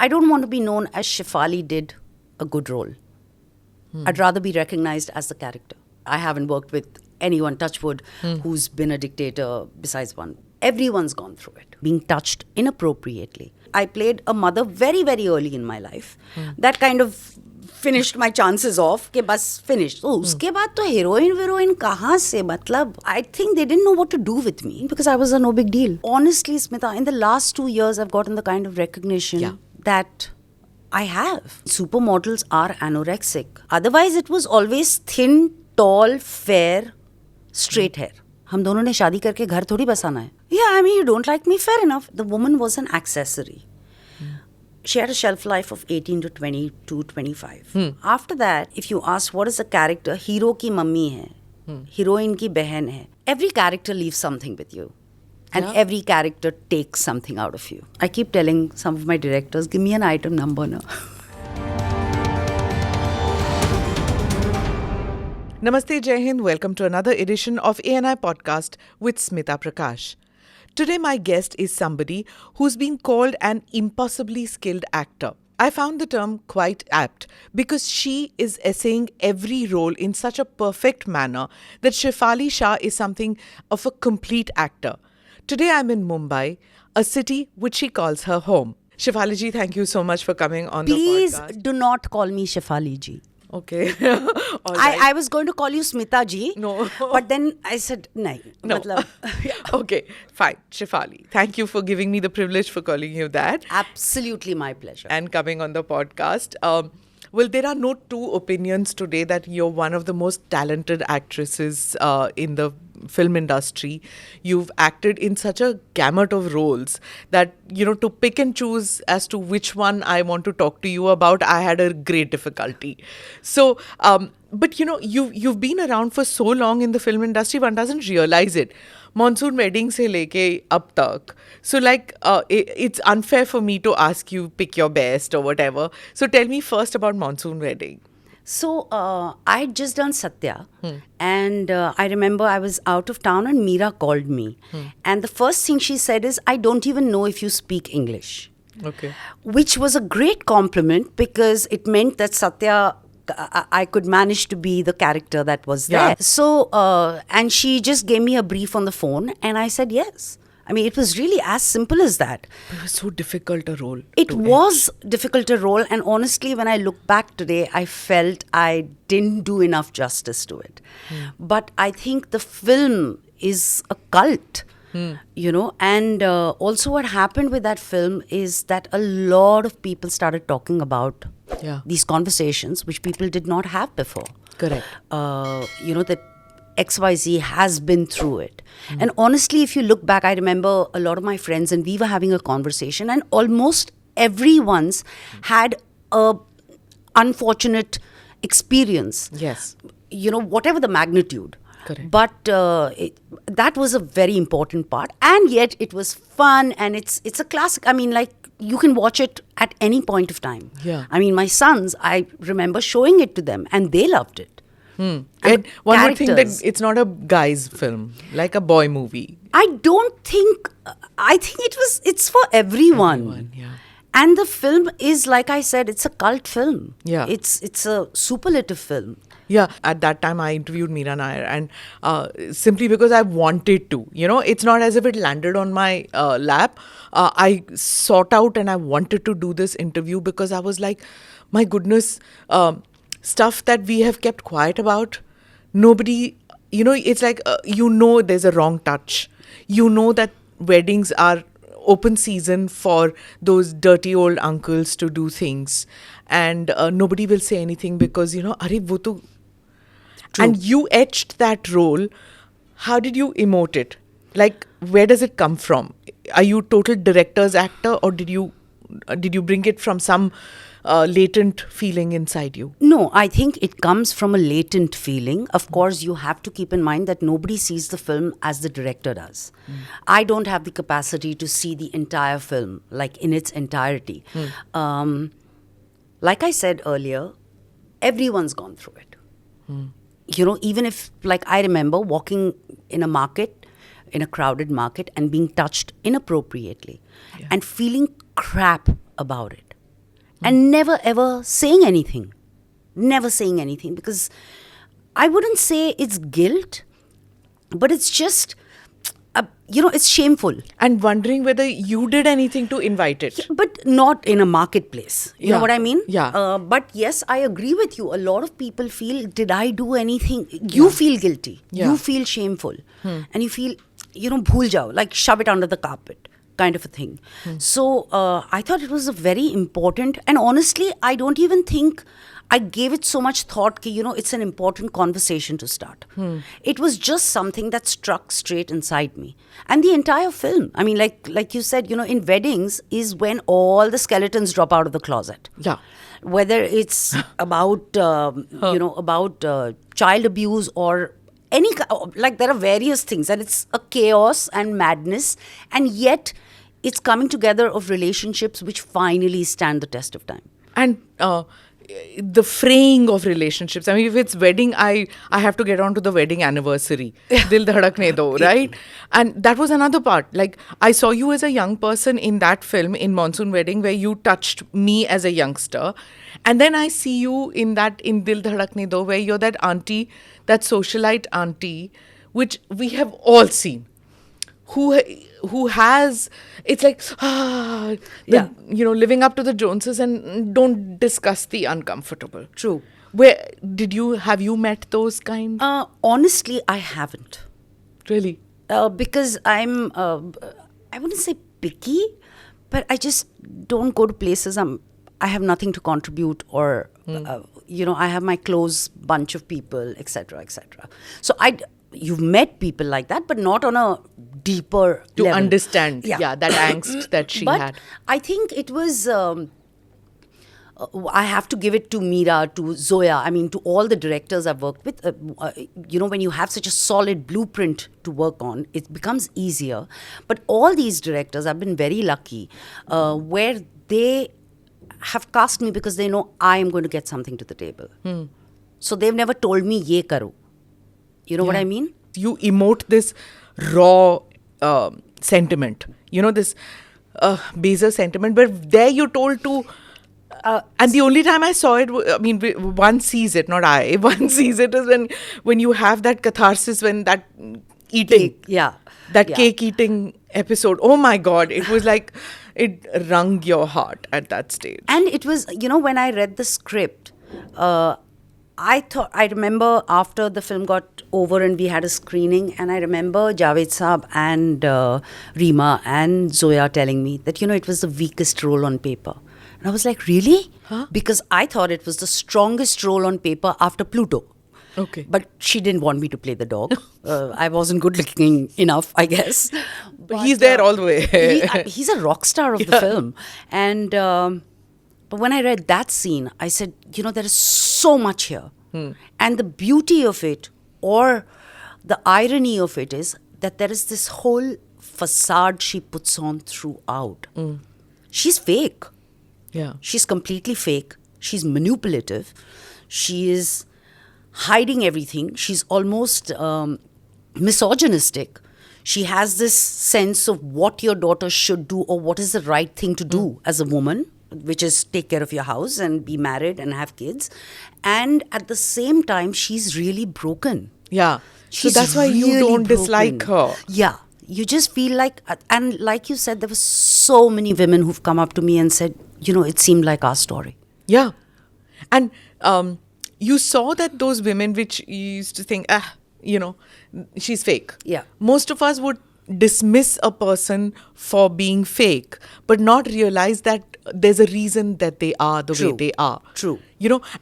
I don't want to be known as Shefali did a good role. I'd rather be recognized as the character. I haven't worked with anyone, touch wood, who's been a dictator besides one. Everyone's gone through it, being touched inappropriately. I played a mother very, very early in my life. That kind of finished my chances off, ke bas finished. So uske baad to heroine kahan se, matlab, I think they didn't know what to do with me because I was a no big deal. Honestly, Smita, in the last 2 years, I've gotten the kind of recognition that I have. Supermodels are anorexic. Otherwise, it was always thin, tall, fair, straight hair. हम दोनों ने शादी करके घर थोड़ी बसाना है. Yeah, I mean, you don't like me, fair enough. The woman was an accessory. She had a shelf life of 18 to 22, 25. After that, if you ask what is a character, hero की mummy है, heroine की बहन है. Every character leaves something with you. And every character takes something out of you. I keep telling some of my directors, give me an item number now. Namaste, Jai Hind. Welcome to another edition of ANI Podcast with Smita Prakash. Today, my guest is somebody who's been called an impossibly skilled actor. I found the term quite apt because she is essaying every role in such a perfect manner that Shefali Shah is something of a complete actor. Today, I'm in Mumbai, a city which she calls her home. Shefali ji, thank you so much for coming on the podcast. Please do not call me Shefali ji. Okay. All right. I was going to call you Smita ji. No. But then I said, nahi. No. Matlab, Okay, fine. Shefali, thank you for giving me the privilege for calling you that. Absolutely my pleasure. And coming on the podcast. Well, there are no two opinions today that you're one of the most talented actresses in the film industry. You've acted in such a gamut of roles that, to pick and choose as to which one I want to talk to you about, I had a great difficulty. So, but you've been around for so long in the film industry, one doesn't realize it. Monsoon Wedding se leke ab tak. So it's unfair for me to ask you pick your best or whatever. So tell me first about Monsoon Wedding. So I'd just done Satya and I remember I was out of town and Meera called me. And the first thing she said is, I don't even know if you speak English. Okay. Which was a great compliment because it meant that Satya, I could manage to be the character that was there. Yeah. So, and she just gave me a brief on the phone and I said yes. I mean, it was really as simple as that. It was so difficult a role. It was difficult a role, and honestly, when I look back today, I felt I didn't do enough justice to it. But I think the film is a cult, and also what happened with that film is that a lot of people started talking about these conversations, which people did not have before. Correct. That XYZ has been through it. And honestly, if you look back, I remember a lot of my friends and we were having a conversation and almost everyone's had a unfortunate experience. Yes. Whatever the magnitude. Correct. But that was a very important part. And yet it was fun and it's a classic. I mean, you can watch it at any point of time. Yeah. I mean, my sons, I remember showing it to them and they loved it. And one would think that it's not a guy's film, like a boy movie. I think it's for everyone. Yeah. And the film is, like I said, it's a cult film. Yeah. It's a superlative film. Yeah, at that time I interviewed Meera Nair and simply because I wanted to, it's not as if it landed on my lap. I sought out and I wanted to do this interview because I was like, my goodness, stuff that we have kept quiet about, nobody, it's like, there's a wrong touch. That weddings are open season for those dirty old uncles to do things. And nobody will say anything because, Arey, wo to... And you etched that role. How did you emote it? Like, where does it come from? Are you total director's actor or did you bring it from some latent feeling inside you? No, I think it comes from a latent feeling. Of course, you have to keep in mind that nobody sees the film as the director does. I don't have the capacity to see the entire film, like in its entirety. Like I said earlier, everyone's gone through it. Even if, like I remember walking in a market, in a crowded market and being touched inappropriately and feeling crap about it. and never ever saying anything. Never saying anything, because I wouldn't say it's guilt, but it's just, it's shameful. And wondering whether you did anything to invite it. But not in a marketplace. You know what I mean? Yeah. But yes, I agree with you. A lot of people feel, did I do anything? You feel guilty. Yeah. You feel shameful. And you feel, bhool jao, like shove it under the carpet kind of a thing. So I thought it was a very important, and honestly, I don't even think I gave it so much thought ki, it's an important conversation to start. It was just something that struck straight inside me. And the entire film, I mean, like you said, in weddings is when all the skeletons drop out of the closet. Yeah. Whether it's about, about child abuse or any, there are various things, and it's a chaos and madness, and yet it's coming together of relationships which finally stand the test of time. And the fraying of relationships. I mean, if it's wedding, I have to get on to the wedding anniversary. Dil dhadakne do, right? And that was another part. Like, I saw you as a young person in that film, in Monsoon Wedding, where you touched me as a youngster. And then I see you in Dil Dhadakne Do, where you're that auntie, that socialite auntie, which we have all seen. Who has, it's like, living up to the Joneses and don't discuss the uncomfortable. True. Where have you met those kinds? Honestly, I haven't. Really? Because I'm, I wouldn't say picky, but I just don't go to places I have nothing to contribute, or, I have my close bunch of people, etc., etc. So you've met people like that, but not on a deeper to level. Understand, that angst that she had. But I think it was, I have to give it to Meera, to Zoya, I mean, to all the directors I've worked with. When you have such a solid blueprint to work on, it becomes easier. But all these directors, I've been very lucky, where they have cast me because they know I am going to get something to the table. So they've never told me, ye karo. You know what I mean? You emote this raw sentiment, this baser sentiment, but there you're told to, and the only time I saw it, one sees it, not I, one sees it is when you have that catharsis, when that eating, cake eating episode, oh my God, it was like, it wrung your heart at that stage. And it was, when I read the script, I remember after the film got over and we had a screening, and I remember Javed Saab and Reema and Zoya telling me that, it was the weakest role on paper. And I was like, really? Huh? Because I thought it was the strongest role on paper after Pluto. Okay. But she didn't want me to play the dog. I wasn't good looking enough, I guess. But he's there all the way. He's a rock star of the film. And but when I read that scene, I said, there is so much here. And the beauty of it, or the irony of it, is that there is this whole facade she puts on throughout. She's fake. Yeah. She's completely fake. She's manipulative. She is hiding everything. She's almost misogynistic. She has this sense of what your daughter should do, or what is the right thing to do as a woman, which is take care of your house and be married and have kids. And at the same time, she's really broken. Yeah. She's so that's why you really don't broken. dislike her. Yeah. You just feel like, and like you said, there were so many women who've come up to me and said, it seemed like our story. Yeah. And you saw that those women which you used to think, she's fake. Yeah. Most of us would dismiss a person for being fake, but not realize that there's a reason that they are the way they are. True.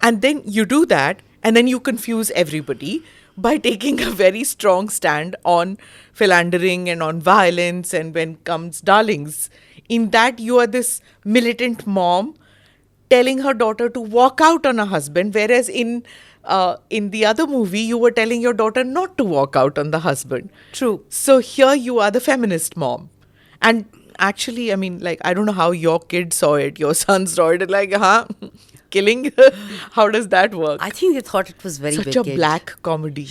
And then you do that, and then you confuse everybody by taking a very strong stand on philandering and on violence, and when comes darlings. In that, you are this militant mom telling her daughter to walk out on a husband, whereas in the other movie, you were telling your daughter not to walk out on the husband. True. So here you are the feminist mom. And actually, I don't know how your kid saw it, your son saw it, like, killing? How does that work? I think they thought it was very Such wicked. a black comedy.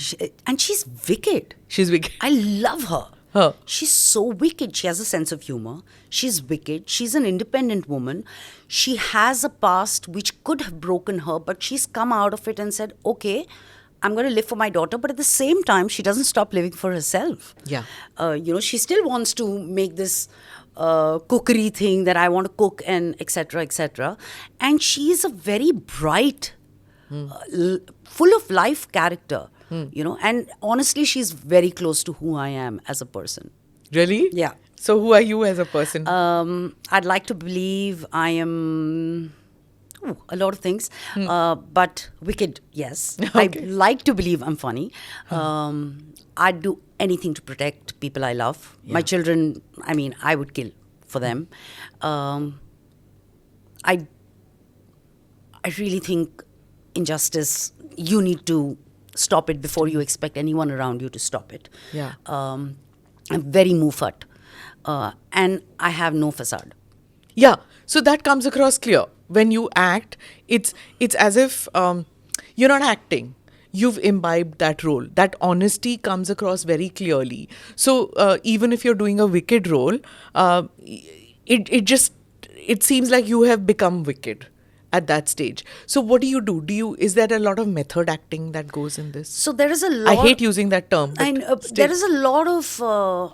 And she's wicked. She's wicked. I love her. Huh. She's so wicked. She has a sense of humor. She's wicked. She's an independent woman. She has a past which could have broken her, but she's come out of it and said, okay, I'm going to live for my daughter. But at the same time, she doesn't stop living for herself. Yeah. She still wants to make this cookery thing that I want to cook and etc., etc. And she is a very bright, full of life character. And honestly, she's very close to who I am as a person. Really? Yeah. So who are you as a person? I'd like to believe I am a lot of things, but wicked, yes. Okay. I like to believe I'm funny. I'd do anything to protect people I love. Yeah. My children, I would kill for them. I really think injustice, you need to stop it before you expect anyone around you to stop it. Yeah. I'm very muffat, and I have no facade. Yeah, so that comes across clear. When you act, it's as if you're not acting. You've imbibed that role. That honesty comes across very clearly. So even if you're doing a wicked role, it seems like you have become wicked at that stage. So what do you do? Is there a lot of method acting that goes in this? So there is a lot. I hate using that term. But there is a lot of.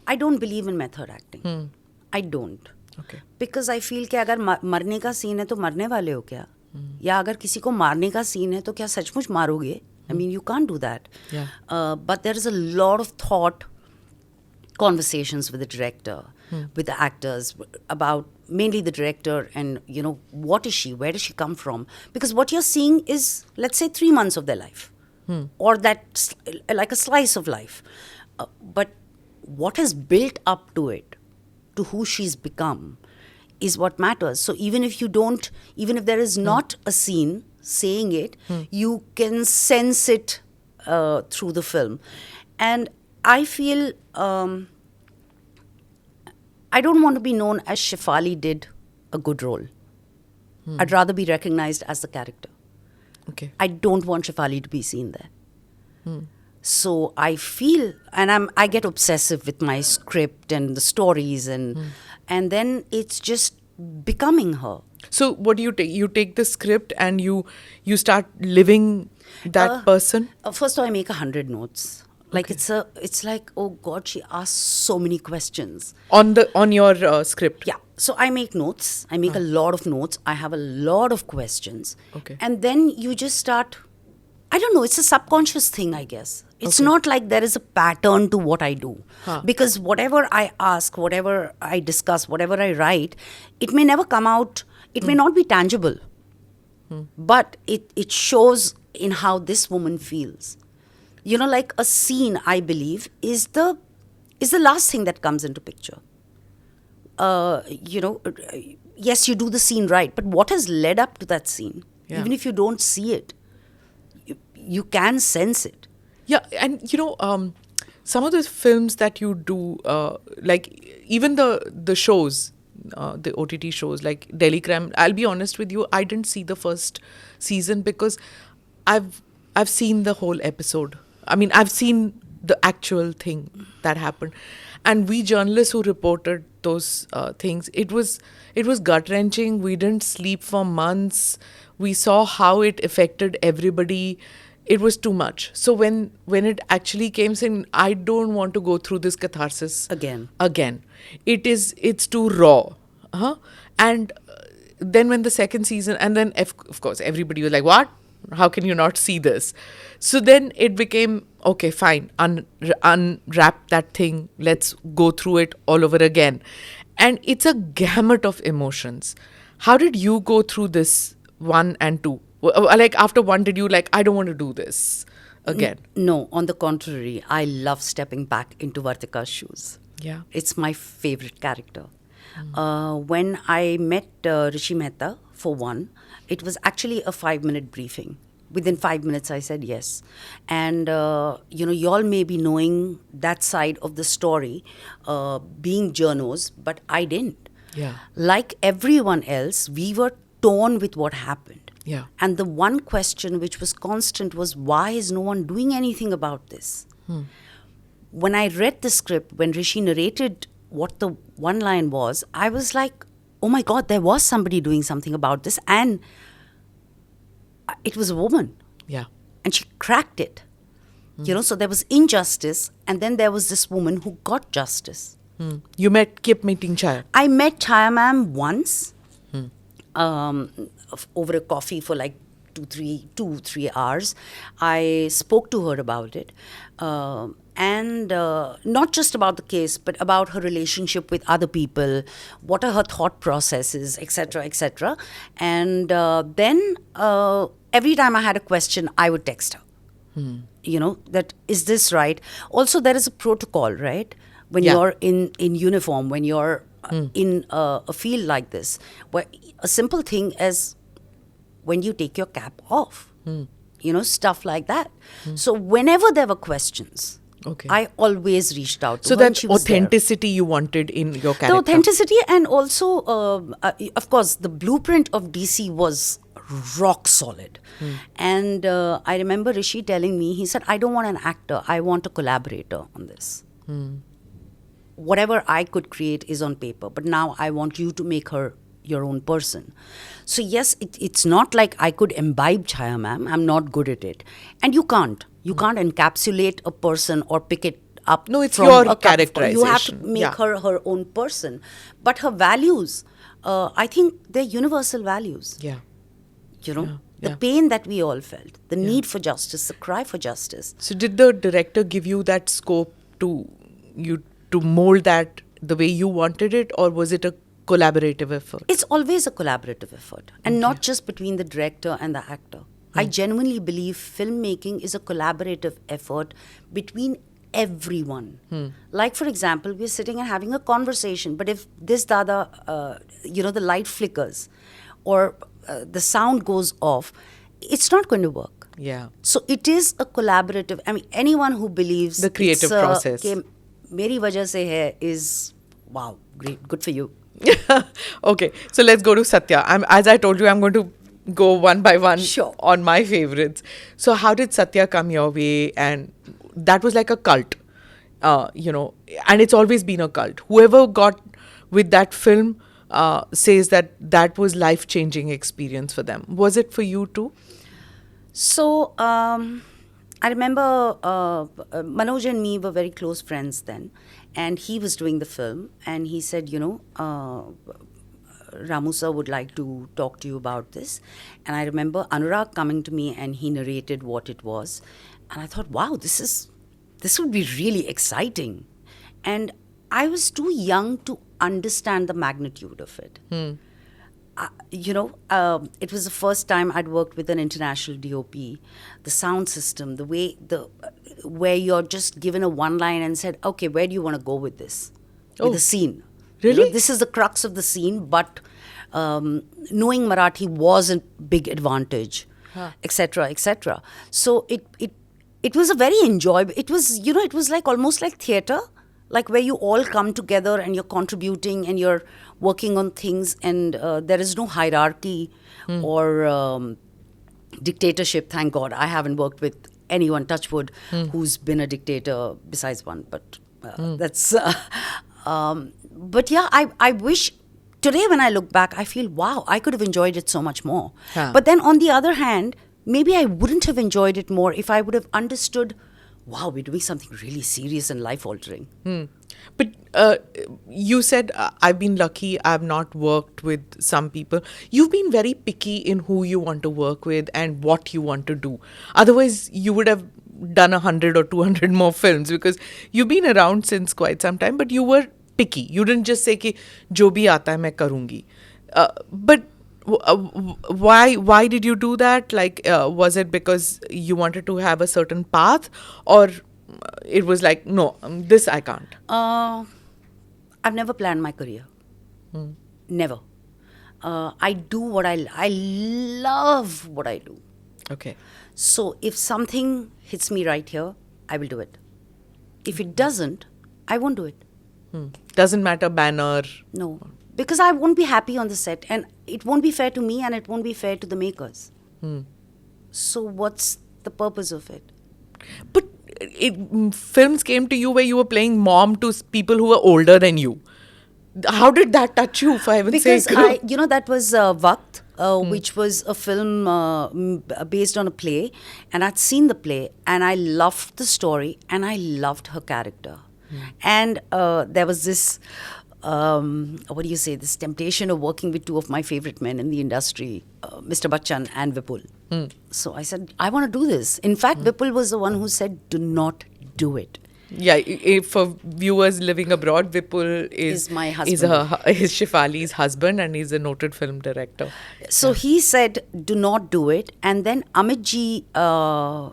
I don't believe in method acting. I don't. Okay. Because I feel कि अगर मरने का scene है तो मरने वाले हो क्या? या अगर किसी को मारने का सीन है तो क्या सचमुच मारोगे? I mean, you can't do that. Yeah. But there is a lot of thought, conversations with the director, with the actors, about mainly the director and, what is she? Where does she come from? Because what you're seeing is, let's say, 3 months of their life. Or that, like a slice of life. But what has built up to it, to who she's become, is what matters. So even if there is not a scene saying it, you can sense it through the film. And I feel I don't want to be known as Shefali did a good role. I'd rather be recognized as the character. Okay. I don't want Shefali to be seen there. So I feel, and I get obsessive with my script and the stories, and then it's just becoming her. So what do you take? You take the script and you start living that person? First of all, I make 100 notes. Like it's like, oh God, she asked so many questions. On your script? Yeah. So I make notes. I make a lot of notes. I have a lot of questions. Okay. And then you just start, I don't know, it's a subconscious thing, I guess. It's not like there is a pattern to what I do. Because whatever I ask, whatever I discuss, whatever I write, it may never come out, it may not be tangible. But it shows in how this woman feels. Like a scene, I believe, is the last thing that comes into picture. Yes, you do the scene right, but what has led up to that scene? Yeah. Even if you don't see it, you can sense it. Yeah, and some of the films that you do, like even the shows, the OTT shows, like Delhi Crime, I'll be honest with you, I didn't see the first season because I've seen the whole episode. I mean, I've seen the actual thing that happened. And we journalists who reported those things, it was gut-wrenching. We didn't sleep for months. We saw how it affected everybody. It was too much. So when it actually came in, I don't want to go through this catharsis Again. It's too raw. And then when the second season, and then of course everybody was like, what? How can you not see this? So then it became, okay, fine, unwrap that thing, let's go through it all over again. And it's a gamut of emotions. How did you go through this 1 and 2? Like after 1, did you I don't want to do this again? No, on the contrary, I love stepping back into Vartika's shoes. Yeah. It's my favorite character. When I met Rishi Mehta for one, it was actually a 5-minute briefing. Within 5 minutes, I said yes. And, y'all may be knowing that side of the story, being journos, but I didn't. Yeah. Like everyone else, we were torn with what happened. Yeah. And the one question which was constant was, why is no one doing anything about this? when I read the script, when Rishi narrated what the one line was, I was like, oh my God, there was somebody doing something about this. And it was a woman. Yeah. And she cracked it. So there was injustice, and then there was this woman who got justice. You kept meeting Chaya? I met Chaya ma'am once over a coffee for like 2-3 hours. I spoke to her about it. And not just about the case, but about her relationship with other people, what are her thought processes, etc., etc. And then every time I had a question, I would text her. That is this right? Also, there is a protocol, right? When you're in uniform, when you're in a field like this, where a simple thing as when you take your cap off, stuff like that. So whenever there were questions, I always reached out to her. So that authenticity you wanted in your character. The authenticity, and also, of course, the blueprint of DC was rock solid. And I remember Rishi telling me, he said, I don't want an actor, I want a collaborator on this. Whatever I could create is on paper, but now I want you to make her your own person. So yes, it's not like I could imbibe Chaya ma'am. I'm not good at it. And you can't. You can't encapsulate a person or pick it up. No, it's from your characterization. You have to make her own person. But her values, I think they're universal values. Yeah. The pain that we all felt, the need for justice, the cry for justice. So did the director give you that scope to mold that the way you wanted it, or was it a collaborative effort? It's always a collaborative effort, and not just between the director and the actor. I genuinely believe filmmaking is a collaborative effort between everyone. Like, for example, we're sitting and having a conversation, but if this dada, the light flickers or the sound goes off, it's not going to work. Yeah. So it is a collaborative. I mean, anyone who believes the creative process मेरी वजह से है is wow, great, good for you. Okay, so let's go to Satya. As I told you, I'm going to go one by one on my favorites. So how did Satya come your way? And that was like a cult, and it's always been a cult. Whoever got with that film says that was life-changing experience for them. Was it for you too? So I remember Manoj and me were very close friends then, and he was doing the film, and he said, Ramu sir would like to talk to you about this. And I remember Anurag coming to me and he narrated what it was, and I thought, wow, this would be really exciting. And I was too young to understand the magnitude of it. It was the first time I'd worked with an international DOP. The sound system, the way where you're just given a one line and said, okay, where do you want to go with this? With the scene. Really? This is the crux of the scene, but knowing Marathi was a big advantage, etc., etc. So it was a very enjoyable. It was it was like almost like theatre. Like where you all come together and you're contributing and you're working on things, and there is no hierarchy or dictatorship. Thank God. I haven't worked with anyone, touch wood, who's been a dictator besides one. But that's... but yeah, I wish... Today when I look back, I feel, wow, I could have enjoyed it so much more. But then on the other hand, maybe I wouldn't have enjoyed it more if I would have understood... wow, we're doing something really serious and life-altering. But you said, I've been lucky, I've not worked with some people. You've been very picky in who you want to work with and what you want to do. Otherwise, you would have done 100 or 200 more films, because you've been around since quite some time, but you were picky. You didn't just say, ki, jo bhi aata hai, main karungi. But why did you do that? Like, was it because you wanted to have a certain path, or it was like, no, this I can't? I've never planned my career. Never. I do what I love what I do. Okay. So if something hits me right here, I will do it. If it doesn't, I won't do it. Doesn't matter banner? No. Because I won't be happy on the set, and it won't be fair to me, and it won't be fair to the makers. So what's the purpose of it? But films came to you where you were playing mom to people who were older than you. How did that touch you, for heaven's Because sake? that was Waqt, which was a film based on a play, and I'd seen the play, and I loved the story, and I loved her character, and there was this. What do you say? This temptation of working with two of my favorite men in the industry, Mr. Bachchan and Vipul. So I said, I want to do this. In fact, Vipul was the one who said, do not do it. Yeah, for viewers living abroad, Vipul is my husband. Is Shefali's husband, and he's a noted film director. So he said, do not do it. And then Amitji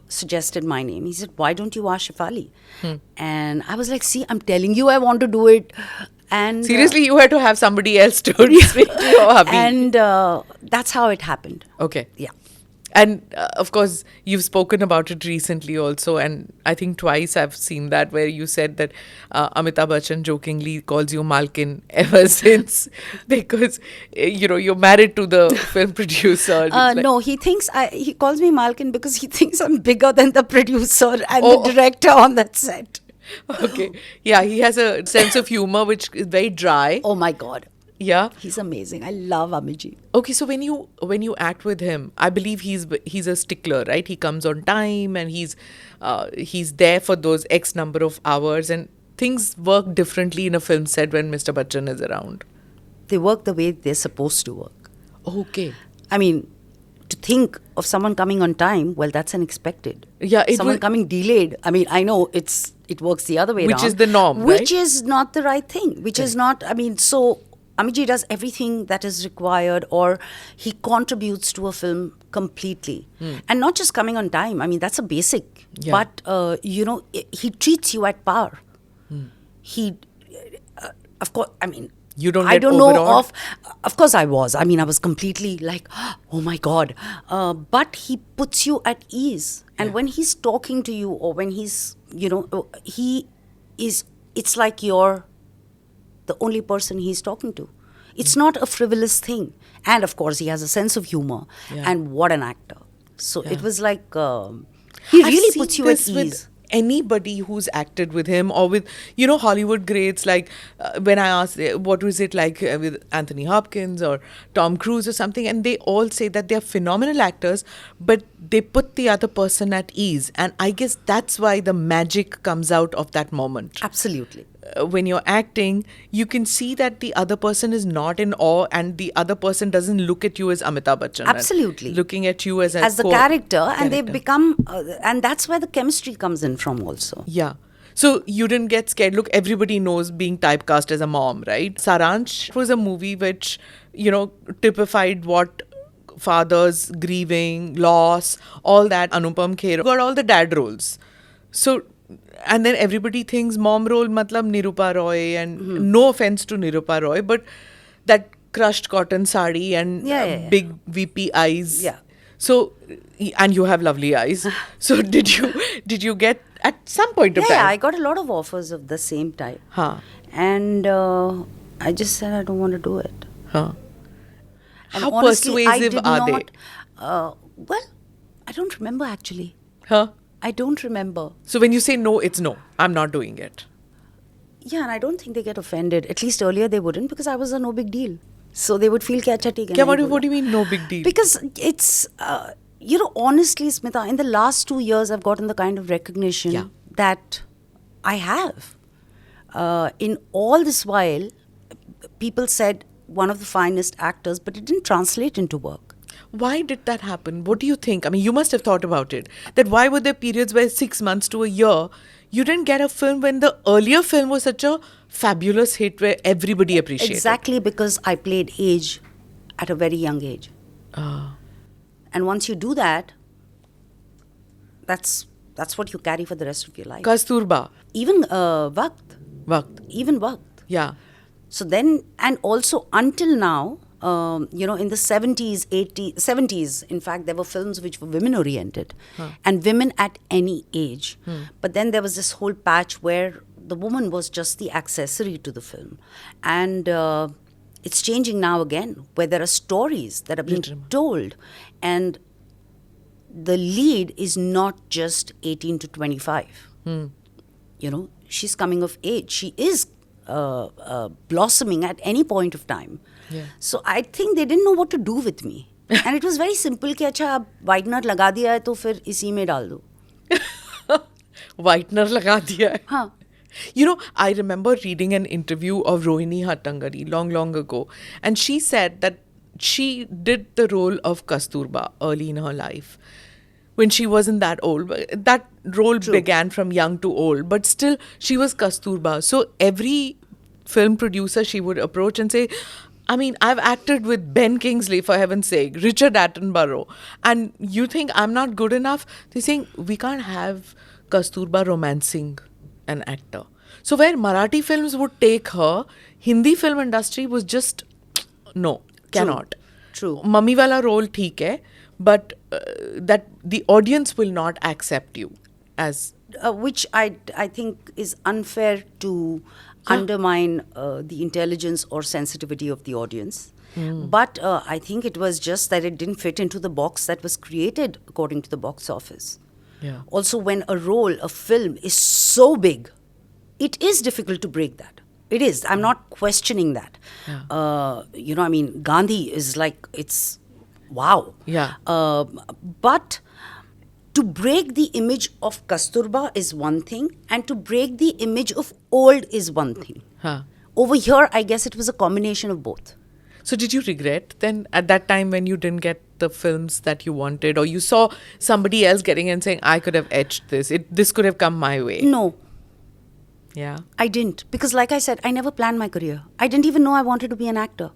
suggested my name. He said, why don't you ask Shefali? And I was like, see, I'm telling you I want to do it. And seriously, you had to have somebody else to speak to your hubby. And that's how it happened. Okay. Yeah. And of course, you've spoken about it recently also, and I think twice I've seen that where you said that Amitabh Bachchan jokingly calls you Malkin ever since, because you're married to the film producer. No, he thinks he calls me Malkin because he thinks I'm bigger than the producer and the director on that set. Okay. Yeah, he has a sense of humor which is very dry. Oh my God. Yeah. He's amazing. I love Amitji. Okay, so when you act with him, I believe he's a stickler, right? He comes on time, and he's there for those X number of hours, and things work differently in a film set when Mr. Bachchan is around. They work the way they're supposed to work. Okay. I mean, to think of someone coming on time, well, that's unexpected. Yeah, someone coming delayed. I mean, I know it works the other way around. Which is the norm, Which is not the right thing. Which is not, so Amitji does everything that is required, or he contributes to a film completely. And not just coming on time. I mean, that's a basic. Yeah. But, he treats you at par. He, of course, I mean, you don't I get don't know overawed? of course I was. I mean, I was completely like, oh my God. But he puts you at ease. And when he's talking to you, or when he's, it's like you're the only person he's talking to. It's not a frivolous thing. And of course, he has a sense of humor. Yeah. And what an actor. So it was like, he really puts you at ease. With anybody who's acted with him, or with Hollywood greats, like when I asked what was it like with Anthony Hopkins or Tom Cruise or something, and they all say that they're phenomenal actors, but they put the other person at ease, and I guess that's why the magic comes out of that moment. Absolutely. When you're acting, you can see that the other person is not in awe, and the other person doesn't look at you as Amitabh Bachchan. Absolutely. Looking at you as the character, and they become, and that's where the chemistry comes in from also. Yeah. So you didn't get scared. Look, everybody knows being typecast as a mom, right? Saransh was a movie which, typified what fathers, grieving, loss, all that. Anupam Kher got all the dad roles. So, and then everybody thinks mom role matlab Nirupa Roy, and no offense to Nirupa Roy, but that crushed cotton sari and big VP eyes. Yeah. So, and you have lovely eyes. So did you get at some point of time? Yeah, I got a lot of offers of the same type. And I just said I don't want to do it. And how honestly, persuasive are they? Well, I don't remember actually. I don't remember. So when you say no, it's no. I'm not doing it. Yeah, and I don't think they get offended. At least earlier they wouldn't, because I was a no big deal. So they would feel kya take. Yeah, what do you mean no big deal? Because it's, honestly, Smita, in the last 2 years, I've gotten the kind of recognition that I have. In all this while, people said one of the finest actors, but it didn't translate into work. Why did that happen? What do you think? I mean, you must have thought about it. That why were there periods where 6 months to a year, you didn't get a film when the earlier film was such a fabulous hit where everybody appreciated? Exactly, because I played age at a very young age. And once you do that, that's what you carry for the rest of your life. Kasturba. Even Waqt. Even Waqt. Yeah. So then, and also until now, in the 70s, 80s, 70s, in fact, there were films which were women-oriented and women at any age. But then there was this whole patch where the woman was just the accessory to the film. And it's changing now again, where there are stories that are being told. And the lead is not just 18 to 25. You know, she's coming of age. She is blossoming at any point of time. Yeah. So I think they didn't know what to do with me. And it was very simple कि अच्छा अब whitener लगा दिया है तो फिर इसी में डाल दो. Whitener लगा दिया है. हाँ. You know, I remember reading an interview of Rohini Hattangari long ago, and she said that she did the role of Kasturba early in her life when she wasn't that old. That role began from young to old, but still she was Kasturba. So every film producer she would approach and say, I mean, I've acted with Ben Kingsley, for heaven's sake, Richard Attenborough, and you think I'm not good enough? They're saying, we can't have Kasturba romancing an actor. So where Marathi films would take her, Hindi film industry was just, no, cannot. True. Mummy wala role theek hai, but that the audience will not accept you as... which I think is unfair to undermine the intelligence or sensitivity of the audience. But I think it was just that it didn't fit into the box that was created according to the box office. Yeah. Also, when a role, a film is so big, it is difficult to break that. It is. I'm not questioning that. Yeah. You know, I mean, Gandhi is like, it's wow. Yeah. But to break the image of Kasturba is one thing, and to break the image of old is one thing. Huh. Over here, I guess it was a combination of both. So did you regret then at that time when you didn't get the films that you wanted, or you saw somebody else getting and saying, I could have etched this, this could have come my way? No, Yeah. I didn't. Because like I said, I never planned my career. I didn't even know I wanted to be an actor.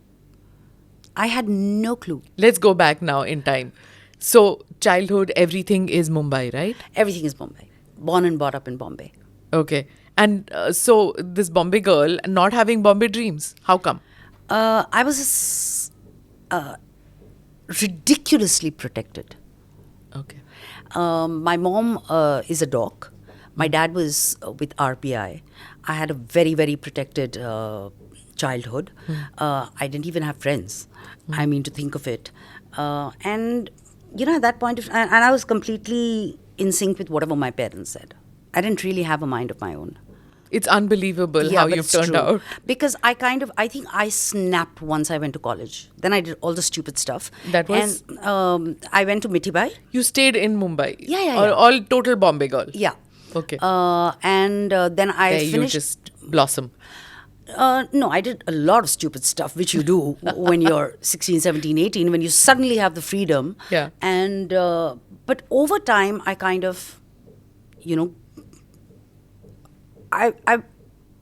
I had no clue. Let's go back now in time. So childhood, everything is Mumbai, right? Everything is Bombay. Born and brought up in Bombay. Okay. And so this Bombay girl not having Bombay dreams, how come? I was ridiculously protected. Okay. My mom is a doc. My dad was with RPI. I had a very, very protected childhood. I didn't even have friends. I mean, to think of it. And, you know, at that point, and I was completely in sync with whatever my parents said. I didn't really have a mind of my own. It's unbelievable how but you've it's turned true. out. Because I think I snapped once I went to college. Then I did all the stupid stuff. That was? And I went to Mitibai. You stayed in Mumbai? Yeah. All total Bombay girl? Yeah. Okay. And then I There finished. you just blossom. No, I did a lot of stupid stuff, which you do when you're 16, 17, 18, when you suddenly have the freedom. Yeah. And, but over time, I kind of, you know, I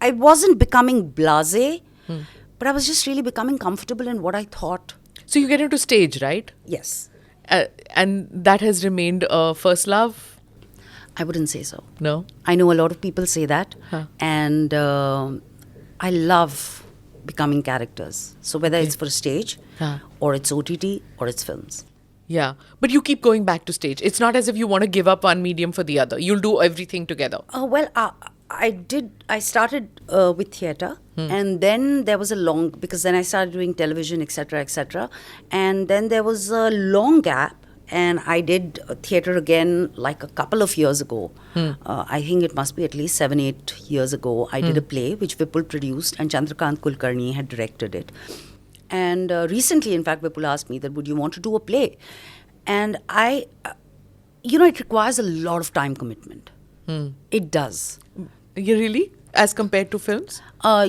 wasn't becoming blasé, but I was just really becoming comfortable in what I thought. So you get into stage, right? Yes. And that has remained first love? I wouldn't say so. No? I know a lot of people say that. Huh. And I love becoming characters. So whether it's for stage or it's OTT or it's films. Yeah. But you keep going back to stage. It's not as if you want to give up one medium for the other. You'll do everything together. I started with theatre, and then there was a long, because then I started doing television, etc., and then there was a long gap, and I did theatre again like a couple of years ago. I think it must be at least 7-8 years ago. I did a play which Vipul produced, and Chandrakant Kulkarni had directed it. And recently, in fact, Vipul asked me that, would you want to do a play? And it requires a lot of time commitment. It does. You really? As compared to films?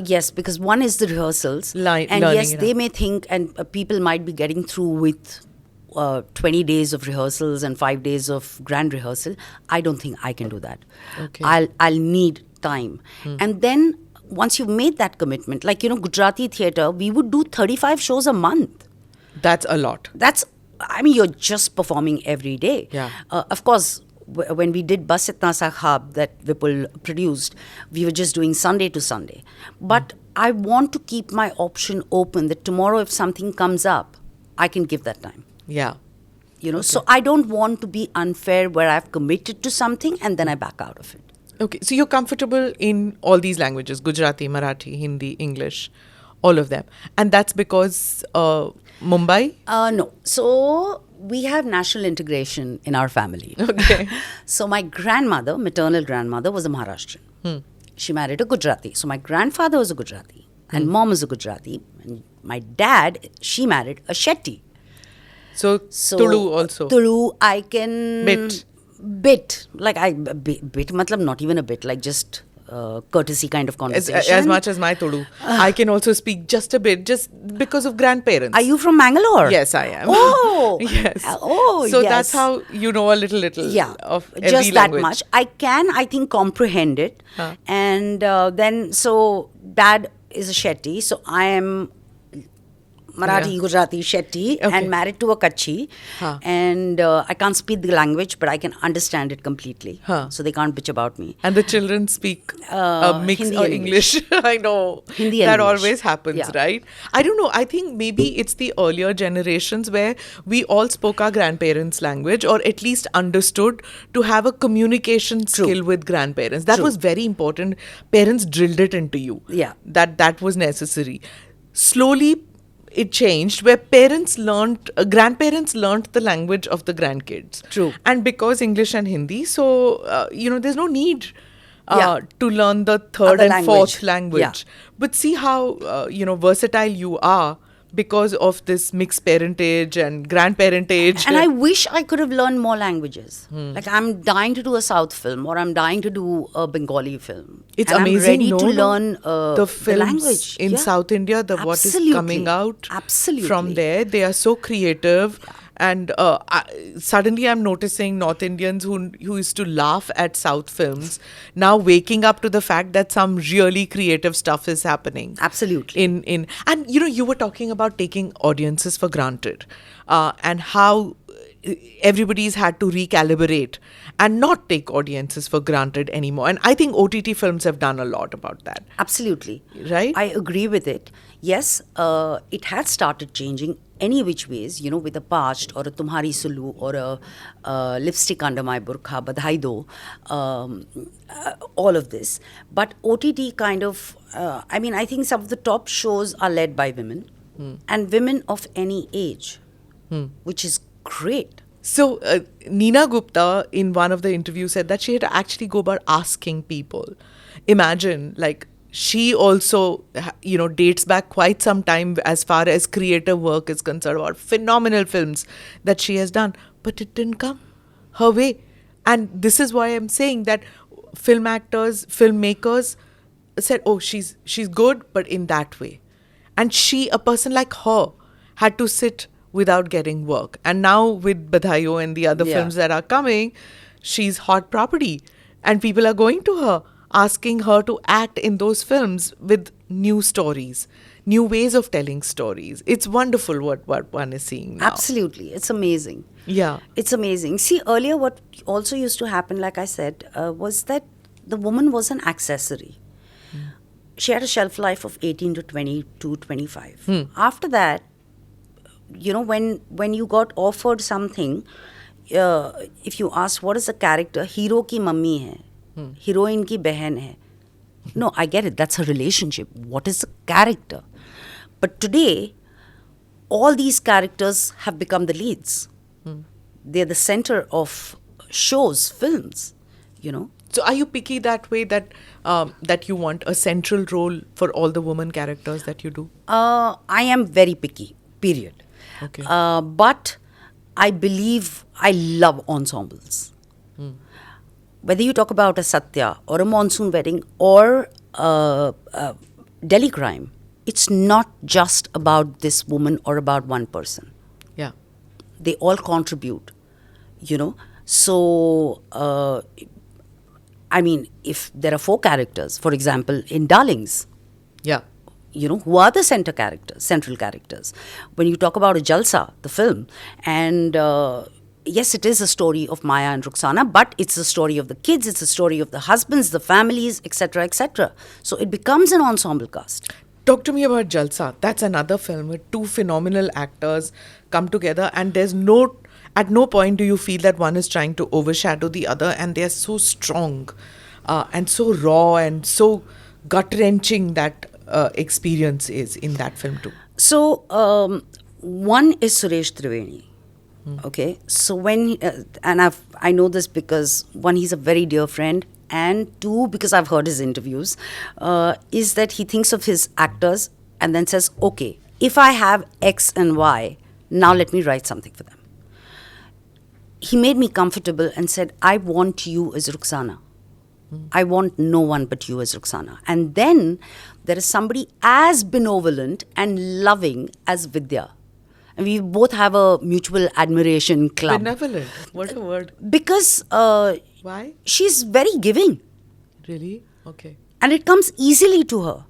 Yes, because one is the rehearsals. And learning yes, they may think, and people might be getting through with 20 days of rehearsals and 5 days of grand rehearsal. I don't think I can do that. Okay. I'll need time. And then once you've made that commitment, like, Gujarati theatre, we would do 35 shows a month. That's a lot. You're just performing every day. Yeah. Of course, when we did Bas Itna Sahab that Vipul produced, we were just doing Sunday to Sunday. But I want to keep my option open that tomorrow if something comes up, I can give that time. Yeah. So I don't want to be unfair where I've committed to something and then I back out of it. Okay. So you're comfortable in all these languages, Gujarati, Marathi, Hindi, English, all of them. And that's because Mumbai? No. So we have national integration in our family. Okay. So my grandmother, maternal grandmother, was a Maharashtrian. She married a Gujarati. So my grandfather was a Gujarati and mom was a Gujarati. And my dad, she married a Shetty. So Tulu also. Tulu, I can... Bit. Like, bit, matlab not even a bit, like just courtesy kind of conversation. As much as my Tulu. I can also speak just a bit, just because of grandparents. Are you from Mangalore? Yes, I am. Oh! Yes. Oh, so yes. that's how you know a little of every just language. That much. I can, I think, comprehend it. And then, so dad is a Shetty, so I am Marathi, Gujarati, Shetty, and married to a Kutchi. And I can't speak the language, but I can understand it completely. So they can't bitch about me. And the children speak a mix of English. I know. Hindi that English. Always happens, right? I don't know. I think maybe it's the earlier generations where we all spoke our grandparents' language, or at least understood to have a communication skill with grandparents. That was very important. Parents drilled it into you. Yeah. That was necessary. Slowly, it changed where grandparents learned the language of the grandkids. True. And because English and Hindi, so, there's no need to learn the third and fourth language. Yeah. But see how, versatile you are because of this mixed parentage and grandparentage. And I wish I could have learned more languages. Like, I'm dying to do a South film, or I'm dying to do a Bengali film. It's and amazing. I'm ready to learn the films language in South India. What is coming out from there, they are so creative. And suddenly I'm noticing North Indians who used to laugh at South films now waking up to the fact that some really creative stuff is happening. Absolutely. And you were talking about taking audiences for granted, and how everybody's had to recalibrate and not take audiences for granted anymore. And I think OTT films have done a lot about that. Absolutely. Right? I agree with it. Yes, it has started changing any which ways, with a Parched or a Tumhari Sulu or a Lipstick Under My Burkha, Badhai Do, all of this. But OTT kind of, I think some of the top shows are led by women and women of any age, which is great. So, Neena Gupta, in one of the interviews, said that she had to actually go about asking people. Imagine, like, she also, dates back quite some time as far as creative work is concerned, about phenomenal films that she has done. But it didn't come her way. And this is why I'm saying that film actors, filmmakers said, oh, she's good, but in that way. And a person like her, had to sit without getting work. And now with Badhaio and the other films that are coming, she's hot property. And people are going to her, asking her to act in those films with new stories, new ways of telling stories. It's wonderful what one is seeing now. Absolutely. It's amazing. Yeah. It's amazing. See, earlier what also used to happen, like I said, was that the woman was an accessory. She had a shelf life of 18 to 22, 25. After that, when you got offered something, if you ask what is the character, hero ki mummy hai. Heroine ki behan hai. No, I get it. That's a relationship. What is the character? But today, all these characters have become the leads. They're the center of shows, films, So are you picky that way, that you want a central role for all the woman characters that you do? I am very picky, period. Okay. But I believe I love ensembles. Whether you talk about a Satya or a Monsoon Wedding or Delhi Crime, it's not just about this woman or about one person. Yeah. They all contribute, So, if there are 4 characters, for example, in Darlings, who are the central characters. When you talk about a Jalsa, the film, and yes, it is a story of Maya and Ruxana, but it's a story of the kids, it's a story of the husbands, the families, etc., etc. So it becomes an ensemble cast. Talk to me about Jalsa. That's another film where 2 phenomenal actors come together, and at no point do you feel that one is trying to overshadow the other, and they are so strong and so raw and so gut-wrenching that experience is in that film too. So one is Suresh Triveni. Okay, so when and I know this because one, he's a very dear friend, and two, because I've heard his interviews, is that he thinks of his actors and then says, okay, if I have X and Y, now let me write something for them. He made me comfortable and said, I want you as Ruxana. I want no one but you as Ruxana. And then there is somebody as benevolent and loving as Vidya. And we both have a mutual admiration club. Benevolent. What a word. Because Why? she's very giving. Really? Okay. And it comes easily to her.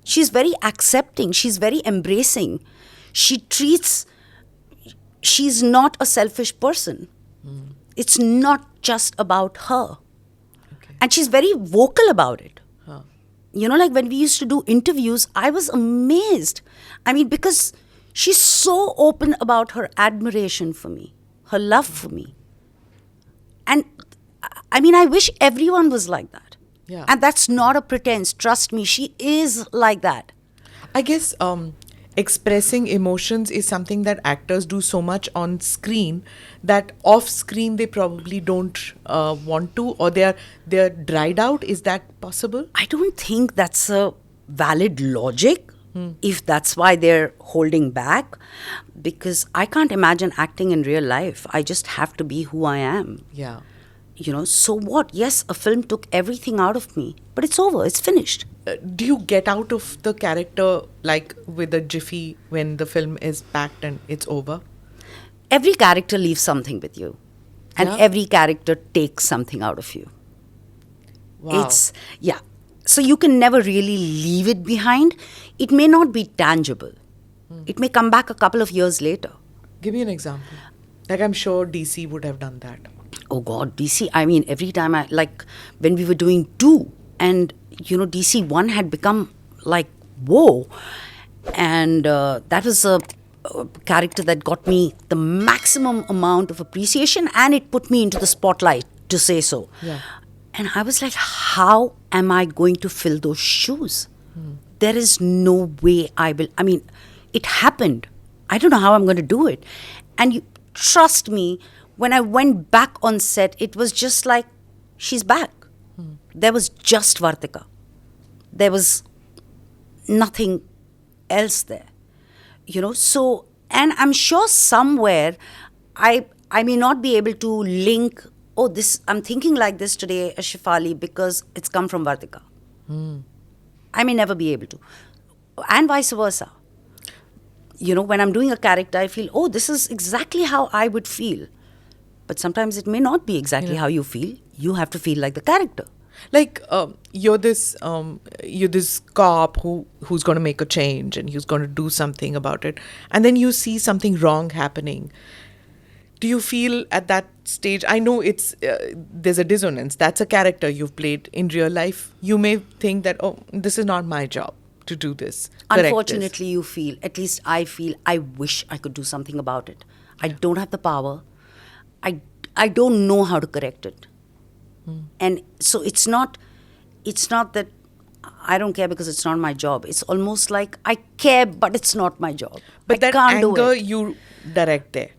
She's very accepting. She's very embracing. She's not a selfish person. It's not just about her. Okay. And she's very vocal about it. Huh. You know, like when we used to do interviews, I was amazed. I mean, because she's so open about her admiration for me, her love for me. And I mean, I wish everyone was like that. Yeah. And that's not a pretense. Trust me, she is like that. I guess expressing emotions is something that actors do so much on screen that off screen they probably don't want to, or they're dried out. Is that possible? I don't think that's a valid logic, if that's why they're holding back, because I can't imagine acting in real life. I just have to be who I am. Yeah. You know, so what? Yes, a film took everything out of me, but it's over, it's finished. Do you get out of the character like with a jiffy when the film is packed and it's over? Every character leaves something with you, and Yeah. every character takes something out of you. Wow. Yeah. So you can never really leave it behind. It may not be tangible. It may come back a couple of years later. Give me an example. Like I'm sure DC would have done that. Oh God, DC, I mean, every time like when we were doing 2, and, you know, DC 1 had become like, whoa. And that was a character that got me the maximum amount of appreciation, and it put me into the spotlight, to say so. Yeah. And I was like, how am I going to fill those shoes? There is no way I will. I mean, it happened. I don't know how I'm going to do it. And you trust me, when I went back on set, it was just like, she's back. There was just Vartika. There was nothing else there. You know, so, and I'm sure somewhere I may not be able to link, oh, this, I'm thinking like this today as Shefali because it's come from Vartika. I may never be able to. And vice versa. You know, when I'm doing a character, I feel, oh, this is exactly how I would feel. But sometimes it may not be exactly how you feel. You have to feel like the character. Like you're this cop who's going to make a change and who's going to do something about it, and then you see something wrong happening. Do you feel at that stage? I know it's there's a dissonance. That's a character you've played in real life. You may think that, oh, this is not my job to do this. Unfortunately, you feel, at least I feel, I wish I could do something about it. I don't have the power. I don't know how to correct it. And so it's not that I don't care because it's not my job. It's almost like I care, but it's not my job. But I that can't do anger it. you direct there.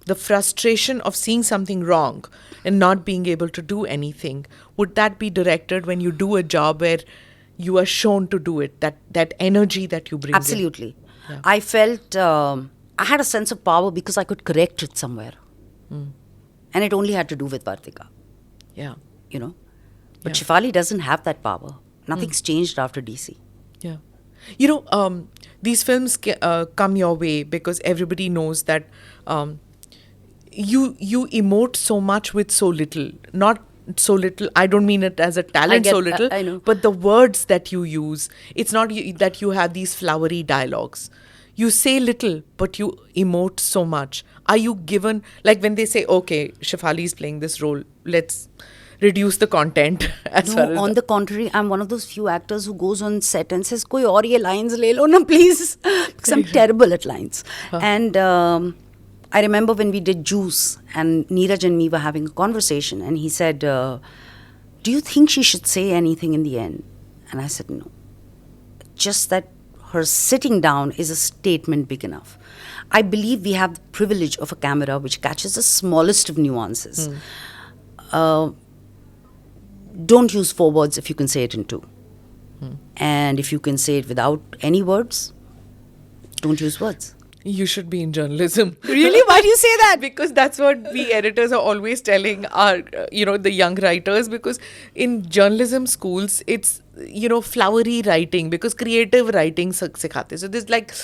The frustration of seeing something wrong and not being able to do anything, would that be directed when you do a job where you are shown to do it, that energy that you bring Absolutely. Yeah. I felt I had a sense of power because I could correct it somewhere. And it only had to do with Vartika, Yeah. you know. But Yeah. Shefali doesn't have that power. Nothing's changed after DC. Yeah. You know, these films come your way because everybody knows that you emote so much with so little. Not so little, I don't mean it as a talent, so little, I know. but the words that you use, it's not that you have these flowery dialogues. You say little, but you emote so much. Are you given, like when they say, okay, Shefali is playing this role, let's reduce the content. No, on the contrary, I'm one of those few actors who goes on set and says, koi aur ye lines le lo na, please. Because I'm terrible at lines. And I remember when we did Juice and Neeraj and me were having a conversation and he said, do you think she should say anything in the end? And I said, no. Just that her sitting down is a statement big enough. I believe we have the privilege of a camera which catches the smallest of nuances. Don't use 4 words if you can say it in 2. And if you can say it without any words, don't use words. You should be in journalism. Really? Why do you say that? Because that's what we editors are always telling our, the young writers. Because in journalism schools, it's, flowery writing, because creative writing sikhate. So there's like,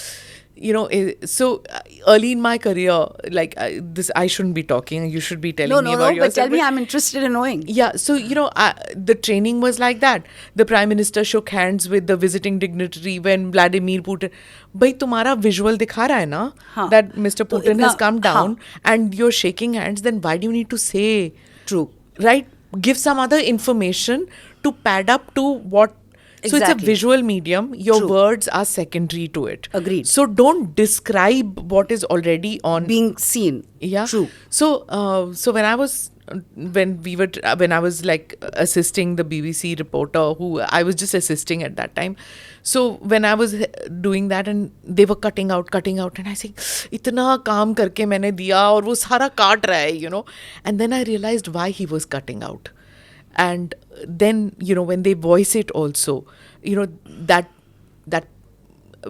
so early in my career, like this, I shouldn't be talking. You should be telling me about yourself. But tell me, I'm interested in knowing. Yeah, so, the training was like that. The Prime Minister shook hands with the visiting dignitary when Vladimir Putin... Bhai, tumhara visual dikha raha hai na, that Mr. Putin has come down and you're shaking hands, then why do you need to say... True. Right? Give some other information to pad up to what... So it's a visual medium. Your words are secondary to it. Agreed. So don't describe what is already on... Being seen. Yeah. True. So when I was like assisting the BBC reporter, who I was just assisting at that time. So when I was doing that and they were cutting out and I say, itna kaam karke maine diya aur wo sara kaat raha hai, And then I realized why he was cutting out. And then, when they voice it also, that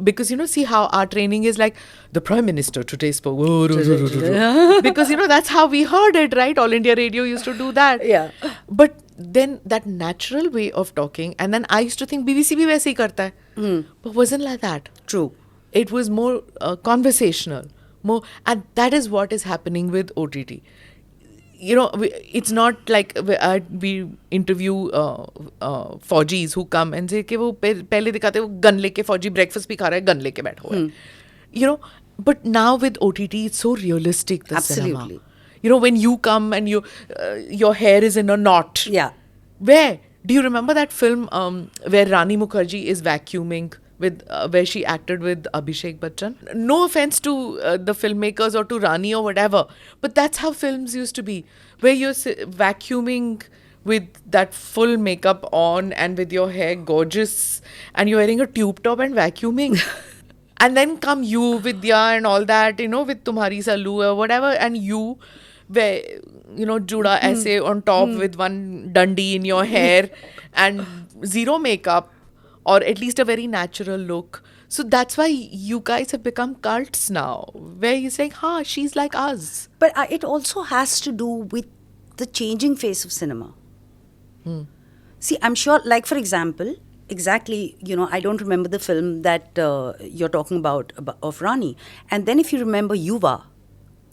because, see how our training is like, the Prime Minister today spoke. Because, that's how we heard it, right? All India Radio used to do that. Yeah. But then that natural way of talking, and then I used to think BBC bhi वैसे ही करता है. But wasn't like that. True. It was more conversational. And that is what is happening with OTT. It's not like we interview Fauji's who come and say कि वो पहले दिखाते हैं वो gun लेके फौजी breakfast भी खा रहा है गन लेके बैठा हुआ है. But now with OTT it's so realistic, the Absolutely. cinema. When you come and your hair is in a knot. Yeah. Where? Do you remember that film where Rani Mukherjee is vacuuming with where she acted with Abhishek Bachchan? No offense to the filmmakers or to Rani or whatever, but that's how films used to be, where you're vacuuming with that full makeup on and with your hair gorgeous and you're wearing a tube top and vacuuming. And then come you, Vidya and all that, with Tumhari Salu or whatever, and you where, Juda essay on top with one dundee in your hair and zero makeup, or at least a very natural look. So that's why you guys have become cults now, where you're saying, she's like us. But it also has to do with the changing face of cinema. See, I'm sure, like for example, exactly, I don't remember the film that you're talking about of Rani. And then if you remember Yuva,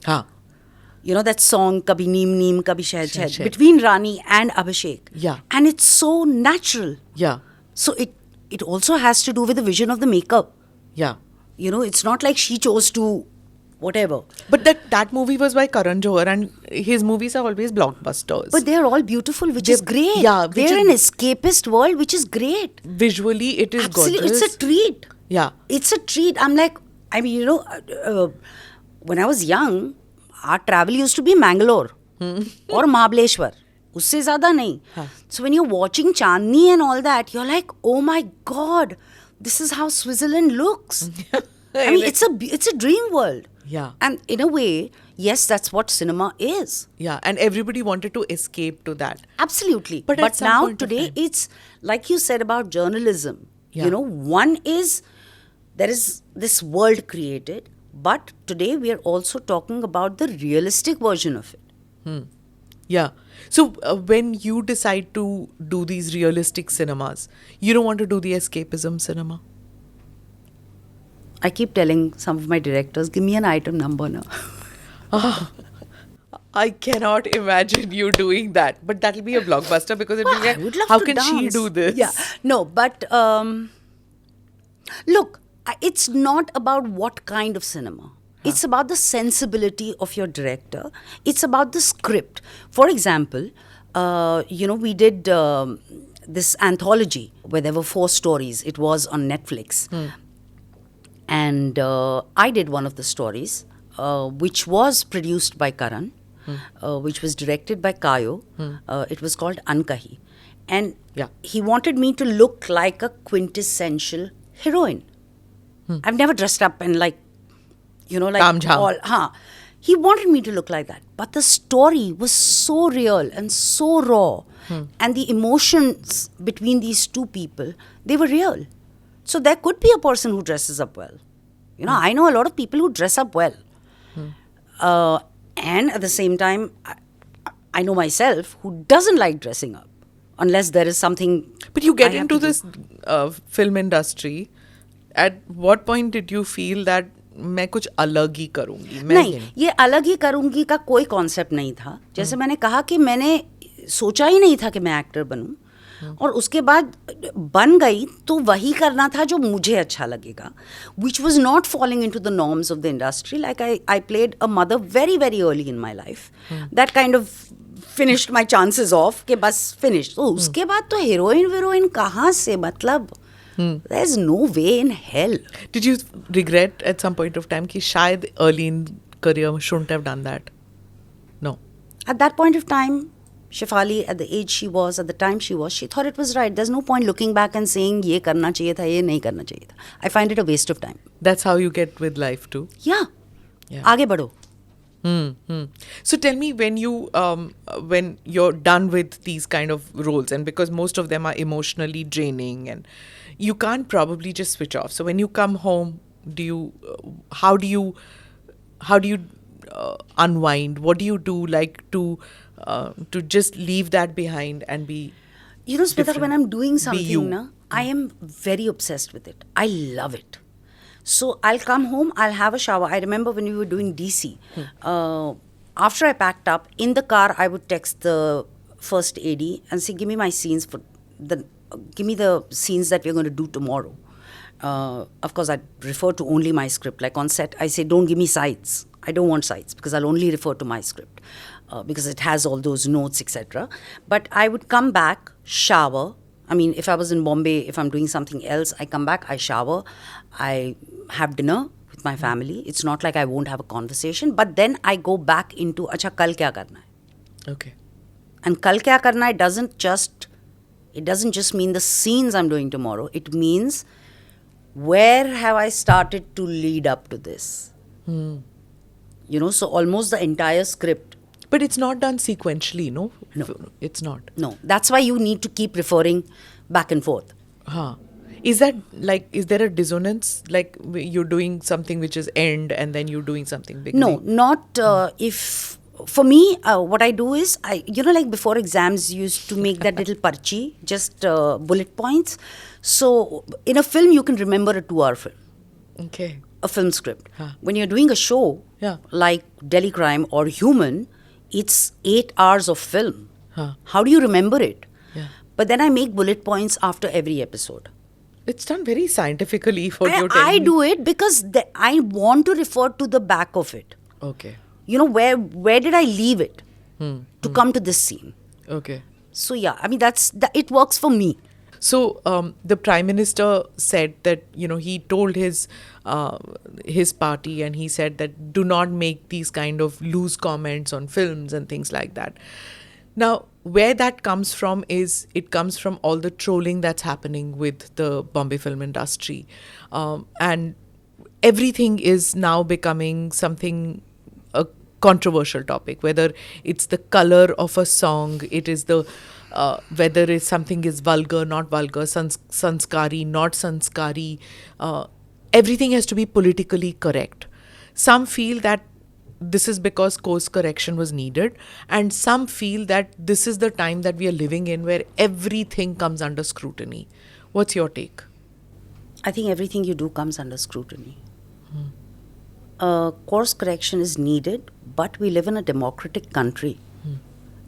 that song, Kabhi Neem Neem, Kabhi Shahad Shahad, between Rani and Abhishek. Yeah. And it's so natural. Yeah. So it also has to do with the vision of the makeup. Yeah. It's not like she chose to whatever. But that movie was by Karan Johar and his movies are always blockbusters. But they're all beautiful, which is great. Yeah. They're an escapist world, which is great. Visually, it is Absolutely, gorgeous. It's a treat. Yeah. It's a treat. I'm like, when I was young, our travel used to be Mangalore or Mahabaleshwar. Usse zyada nahi. So when you're watching Chandni and all that, you're like, oh my God, this is how Switzerland looks. I mean, it's a dream world. Yeah. And in a way, yes, that's what cinema is. Yeah, and everybody wanted to escape to that. Absolutely. But now today, it's like you said about journalism. Yeah. One is, there is this world created, but today we are also talking about the realistic version of it. Yeah. So when you decide to do these realistic cinemas, you don't want to do the escapism cinema? I keep telling some of my directors, give me an item number now. I cannot imagine you doing that. But that'll be a blockbuster because it will get, I would love how to can dance. she do this? Yeah. No, but look, it's not about what kind of cinema. It's about the sensibility of your director. It's about the script. For example, we did this anthology where there were 4 stories. It was on Netflix. And I did one of the stories, which was produced by Karan, which was directed by Kayo. It was called Ankahi. And he wanted me to look like a quintessential heroine. I've never dressed up in like like Tamjham. all, he wanted me to look like that. But the story was so real and so raw. And the emotions between these two people, they were real. So there could be a person who dresses up well. I know a lot of people who dress up well. And at the same time, I know myself who doesn't like dressing up unless there is something. But you get I have into to do. this film industry. At what point did you feel that मैं कुछ अलग ही करूंगी? नहीं, ये अलग ही करूंगी का कोई कॉन्सेप्ट नहीं था. जैसे मैंने कहा कि मैंने सोचा ही नहीं था कि मैं एक्टर बनूं, और उसके बाद बन गई तो वही करना था जो मुझे अच्छा लगेगा, which was not falling into the norms of the industry. Like I played a mother very very early in my life. That kind of finished my chances off कि बस finished. तो उसके बाद तो हीरोइन कहाँ से, मतलब there's no way in hell. Did you regret at some point of time कि शायद early in career shouldn't have done that? No. At that point of time, Shefali, at the age she was, at the time she was, she thought it was right. There's no point looking back and saying ये करना चाहिए था, ये नहीं करना चाहिए था. I find it a waste of time. That's how you get with life too. Yeah. आगे बढ़ो. So tell me, when you're done with these kind of roles, and because most of them are emotionally draining and you can't probably just switch off. So when you come home, how do you unwind? What do you do, like to just leave that behind and be? Smita, when I'm doing something, I am very obsessed with it. I love it. So I'll come home, I'll have a shower. I remember when we were doing DC, after I packed up, in the car, I would text the first AD and say, give me my scenes give me the scenes that we're going to do tomorrow. Of course, I'd refer to only my script. Like on set, I say, don't give me sides. I don't want sides because I'll only refer to my script because it has all those notes, etc. But I would come back, shower. I mean, if I was in Bombay, if I'm doing something else, I come back, I shower, I have dinner with my family. It's not like I won't have a conversation. But then I go back into, acha, kal kya karna hai? Okay. And kal kya karna hai doesn't just mean the scenes I'm doing tomorrow. It means, where have I started to lead up to this? So almost the entire script. But it's not done sequentially, no? No. It's not. No. That's why you need to keep referring back and forth. Is there a dissonance? Like you're doing something which is end and then you're doing something beginning? No, not if... For me, what I do is, like before exams, you used to make that little parchi, just bullet points. So in a film, you can remember a 2-hour film. Okay. A film script. When you're doing a show, like Delhi Crime or Human, it's 8 hours of film. How do you remember it? But then I make bullet points after every episode. It's done very scientifically for you. I do it because I want to refer to the back of it. Okay. Where did I leave it to come to this scene? Okay. So yeah, I mean it works for me. So the Prime Minister said that he told his party, and he said that do not make these kind of loose comments on films and things like that. Now, where that comes from is it comes from all the trolling that's happening with the Bombay film industry, and everything is now becoming a controversial topic. Whether it's the color of a song, it is the whether it's something is vulgar, not vulgar, sanskari, not sanskari. Everything has to be politically correct. Some feel that this is because course correction was needed, and some feel that this is the time that we are living in where everything comes under scrutiny. What's your take? I think everything you do comes under scrutiny. Course correction is needed, but we live in a democratic country.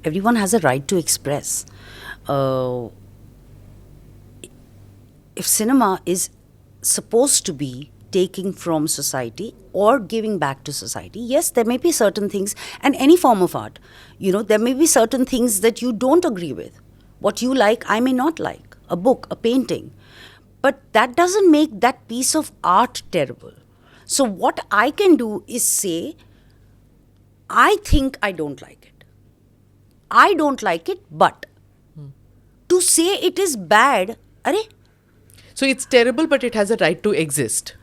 Everyone has a right to express. If cinema is supposed to be taking from society or giving back to society, yes, there may be certain things, and any form of art, there may be certain things that you don't agree with. What you like, I may not like. A book, a painting. But that doesn't make that piece of art terrible. So what I can do is say, I think I don't like it. I don't like it, but to say it is bad, arey? So it's terrible, but it has a right to exist.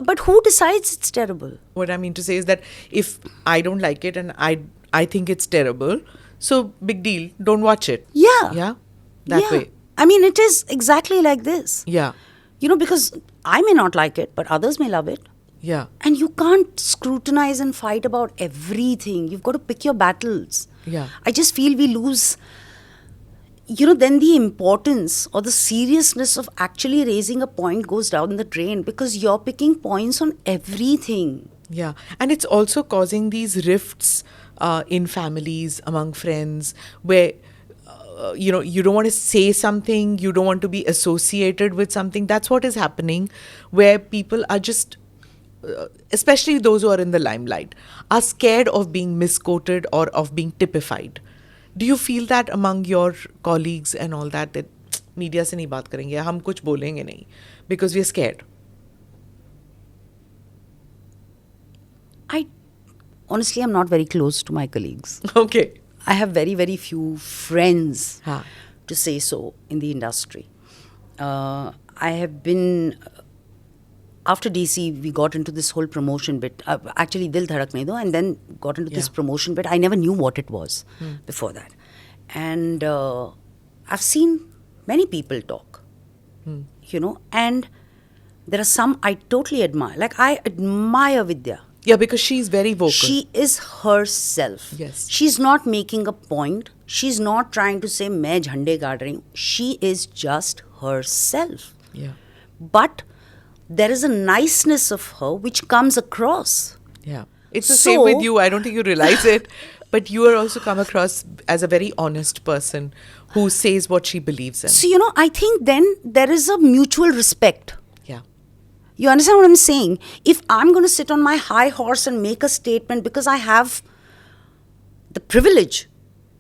But who decides it's terrible? What I mean to say is that if I don't like it and I think it's terrible, so big deal, don't watch it. Yeah. Yeah? That way. I mean, it is exactly like this. Yeah. Because I may not like it, but others may love it. Yeah. And you can't scrutinize and fight about everything. You've got to pick your battles. Yeah. I just feel we lose, then the importance or the seriousness of actually raising a point goes down the drain because you're picking points on everything. Yeah. And it's also causing these rifts in families, among friends, where you don't want to say something, you don't want to be associated with something. That's what is happening, where people are just, especially those who are in the limelight, are scared of being misquoted or of being typified. Do you feel that among your colleagues and all that media se nahi baat karenge, hum kuch bolenge nahi, because we are scared? Honestly, I'm not very close to my colleagues. Okay. I have very, very few friends Haan. to say so in the industry. I have been, after DC, we got into this whole promotion bit. Actually, Dil Dhadakne Do, and then got into this promotion bit. I never knew what it was before that. And I've seen many people talk, and there are some I totally admire. Like, I admire Vidya. Yeah, because she's very vocal. She is herself. Yes. She's not making a point. She's not trying to say, main jhande gaad rahi hu. She is just herself. Yeah. But there is a niceness of her which comes across. Yeah. It's the same with you. I don't think you realize it. But you are also come across as a very honest person who says what she believes in. So, I think then there is a mutual respect. Yeah. You understand what I'm saying? If I'm going to sit on my high horse and make a statement because I have the privilege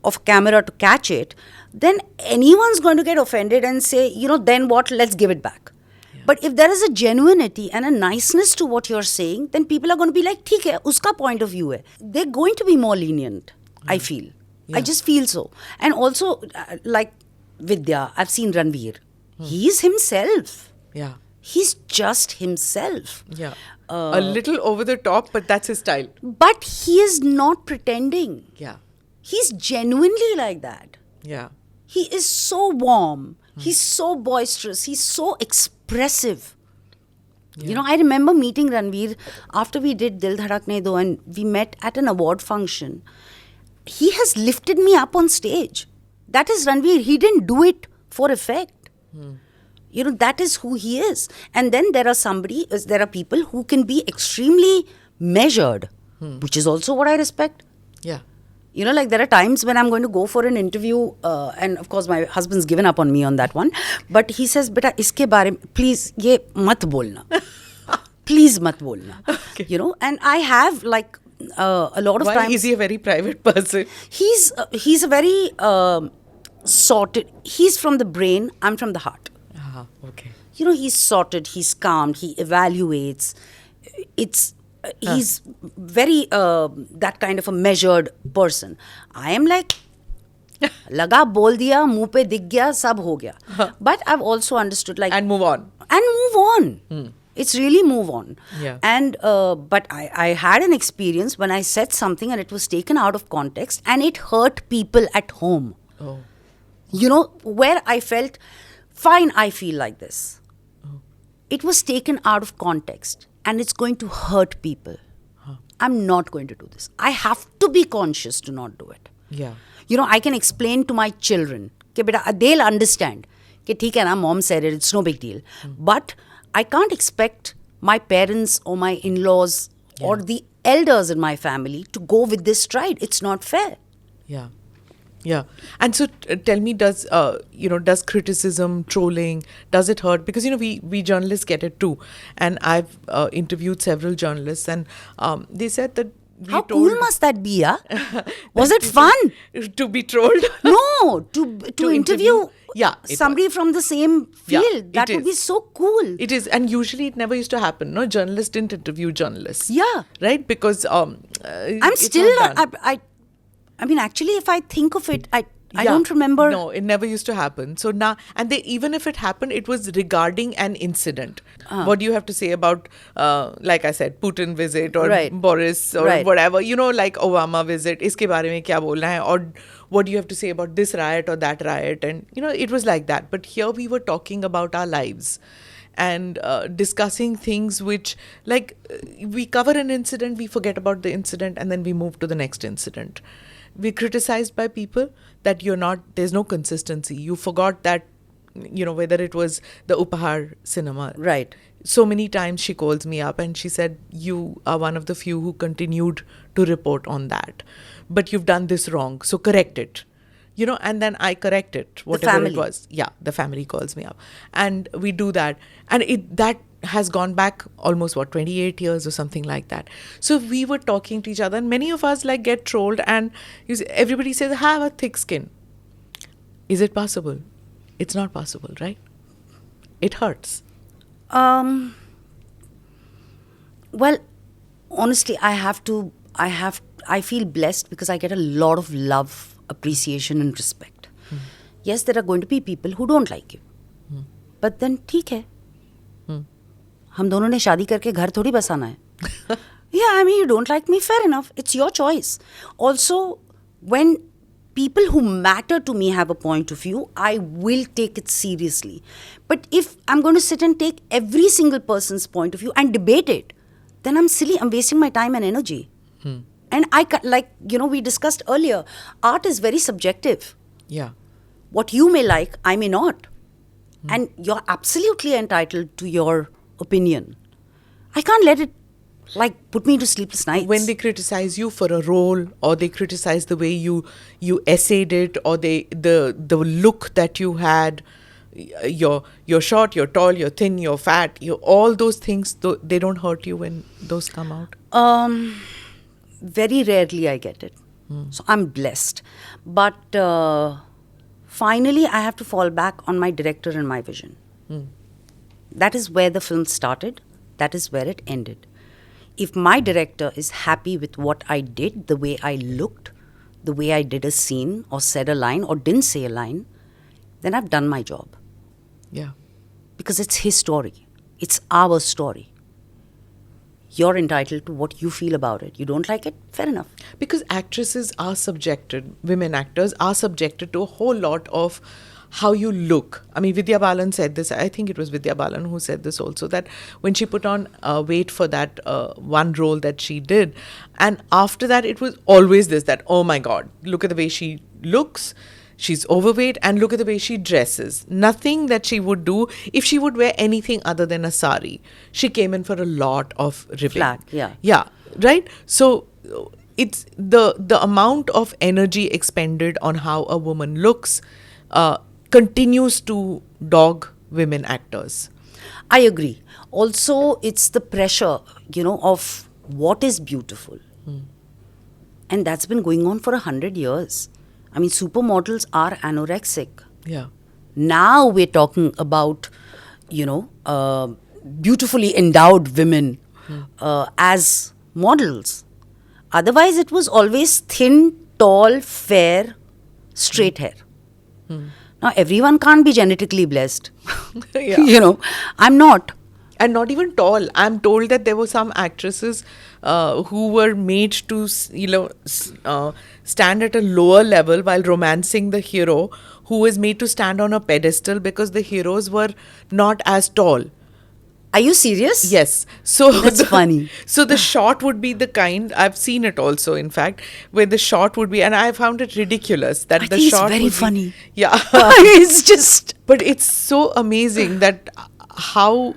of a camera to catch it, then anyone's going to get offended and say, then what? Let's give it back. Yeah. But if there is a genuinity and a niceness to what you're saying, then people are going to be like, theek hai, uska point of view hai. They're going to be more lenient, I feel. Yeah. I just feel so. And also, like Vidya, I've seen Ranveer. He's himself. Yeah. He's just himself. Yeah. A little over the top, but that's his style. But he is not pretending. Yeah. He's genuinely like that. Yeah. He is so warm. He's so boisterous. He's so expressive. Yeah. I remember meeting Ranveer after we did Dil Dhadakne Do, and we met at an award function. He has lifted me up on stage. That is Ranveer. He didn't do it for effect. That is who he is. And then there are people who can be extremely measured, which is also what I respect. Yeah. Like there are times when I'm going to go for an interview, and of course my husband's given up on me on that one. But he says, beta, iske bare mein, please, ye mat bolna. Please mat bolna. Okay. And I have like a lot of times. Why is he a very private person? He's a very sorted. He's from the brain. I'm from the heart. Okay. He's sorted. He's calmed. He evaluates. He's very that kind of a measured person. I am like, laga bol diya, muh pe dikh gaya, sab ho gaya. But I've also understood like and move on. It's really move on. Yeah. And but I had an experience when I said something and it was taken out of context and it hurt people at home. Oh. Where I felt, fine, I feel like this. Oh. It was taken out of context and it's going to hurt people. I'm not going to do this. I have to be conscious to not do it. Yeah. I can explain to my children, they'll understand. Theek hai na, mom said it, it's no big deal. But I can't expect my parents or my in-laws or the elders in my family to go with this stride. It's not fair. Yeah. Yeah. And so tell me, does criticism, trolling, does it hurt? Because, we journalists get it too. And I've interviewed several journalists and they said that how cool must that be, yeah? Was it fun? To be trolled? No, to interview somebody was. From the same field. Yeah, that would be so cool. It is. And usually it never used to happen. No, journalists didn't interview journalists. Yeah. Right? Because I'm still not, I mean, actually, if I think of it, I don't remember. No, it never used to happen. So now, and they, even if it happened, it was regarding an incident. What do you have to say about, like I said, Putin visit or Boris or whatever, like Obama visit, iske bare mein kya bolna hai, or what do you have to say about this riot or that riot? And, it was like that. But here we were talking about our lives and discussing things which, like, we cover an incident, we forget about the incident, and then we move to the next incident. We're criticized by people that there's no consistency. You forgot that, whether it was the Upahar cinema. Right. So many times she calls me up and she said, you are one of the few who continued to report on that. But you've done this wrong, so correct it. And then I correct it, whatever it was. Yeah, the family calls me up. And we do that. And that has gone back almost 28 years or something like that. So we were talking to each other, and many of us get trolled, and everybody says, have a thick skin. Is it possible? It's not possible, right? It hurts. Well, honestly, I feel blessed because I get a lot of love, appreciation and respect. Yes, there are going to be people who don't like you. But then, ठीक है. हम दोनों ने शादी करके घर थोड़ी बसाना है. Yeah, I mean, you don't like me, fair enough. It's your choice. Also, when people who matter to me have a point of view, I will take it seriously. But if I'm going to sit and take every single person's point of view and debate it, then I'm silly. I'm wasting my time and energy. And we discussed earlier, art is very subjective. Yeah. What you may like, I may not. And you're absolutely entitled to your opinion. I can't let it put me to sleepless nights. When they criticize you for a role, or they criticize the way you essayed it, or the look that you had, you're short, you're tall, you're thin, you're fat, all those things, they don't hurt you when those come out? Very rarely I get it. So I'm blessed. But finally I have to fall back on my director and my vision. That is where the film started. That is where it ended. If my director is happy with what I did, the way I looked, the way I did a scene or said a line or didn't say a line, then I've done my job. Yeah. Because it's his story. It's our story. You're entitled to what you feel about it. You don't like it? Fair enough. Because actresses are subjected, women actors are subjected to a whole lot of how you look. I mean, Vidya Balan said this. I think it was Vidya Balan who said this also, that when she put on weight for that one role that she did, and after that it was always this, that, oh my God, look at the way she looks. She's overweight, and look at the way she dresses. Nothing that she would do if she would wear anything other than a sari. She came in for a lot of ribbing. Flag, yeah. Yeah, right? So it's the amount of energy expended on how a woman looks continues to dog women actors. I agree. Also, it's the pressure, of what is beautiful. And that's been going on for 100 years. I mean, supermodels are anorexic. Yeah. Now we're talking about, beautifully endowed women as models. Otherwise, it was always thin, tall, fair, straight hair. Now, everyone can't be genetically blessed. Yeah. I'm not. And not even tall. I'm told that there were some actresses who were made to, stand at a lower level while romancing the hero, who was made to stand on a pedestal because the heroes were not as tall. Are you serious? Yes. So that's funny. So the shot would be the kind, I've seen it also, in fact, where the shot would be, and I found it ridiculous that I the think shot it's very would funny. Be, yeah. It's just. But it's so amazing that how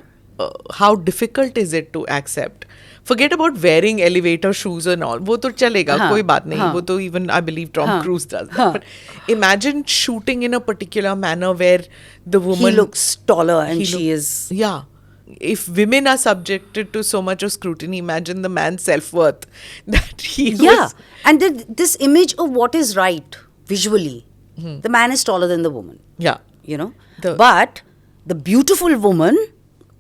difficult is it to accept. Forget about wearing elevator shoes and all. वो तो चलेगा, कोई बात नहीं. वो तो even I believe Tom Cruise does that. But imagine shooting in a particular manner where the woman, he looks taller and she is. Yeah. If women are subjected to so much of scrutiny, imagine the man's self-worth that he was. And this image of what is right visually. The man is taller than the woman. Yeah. But the beautiful woman,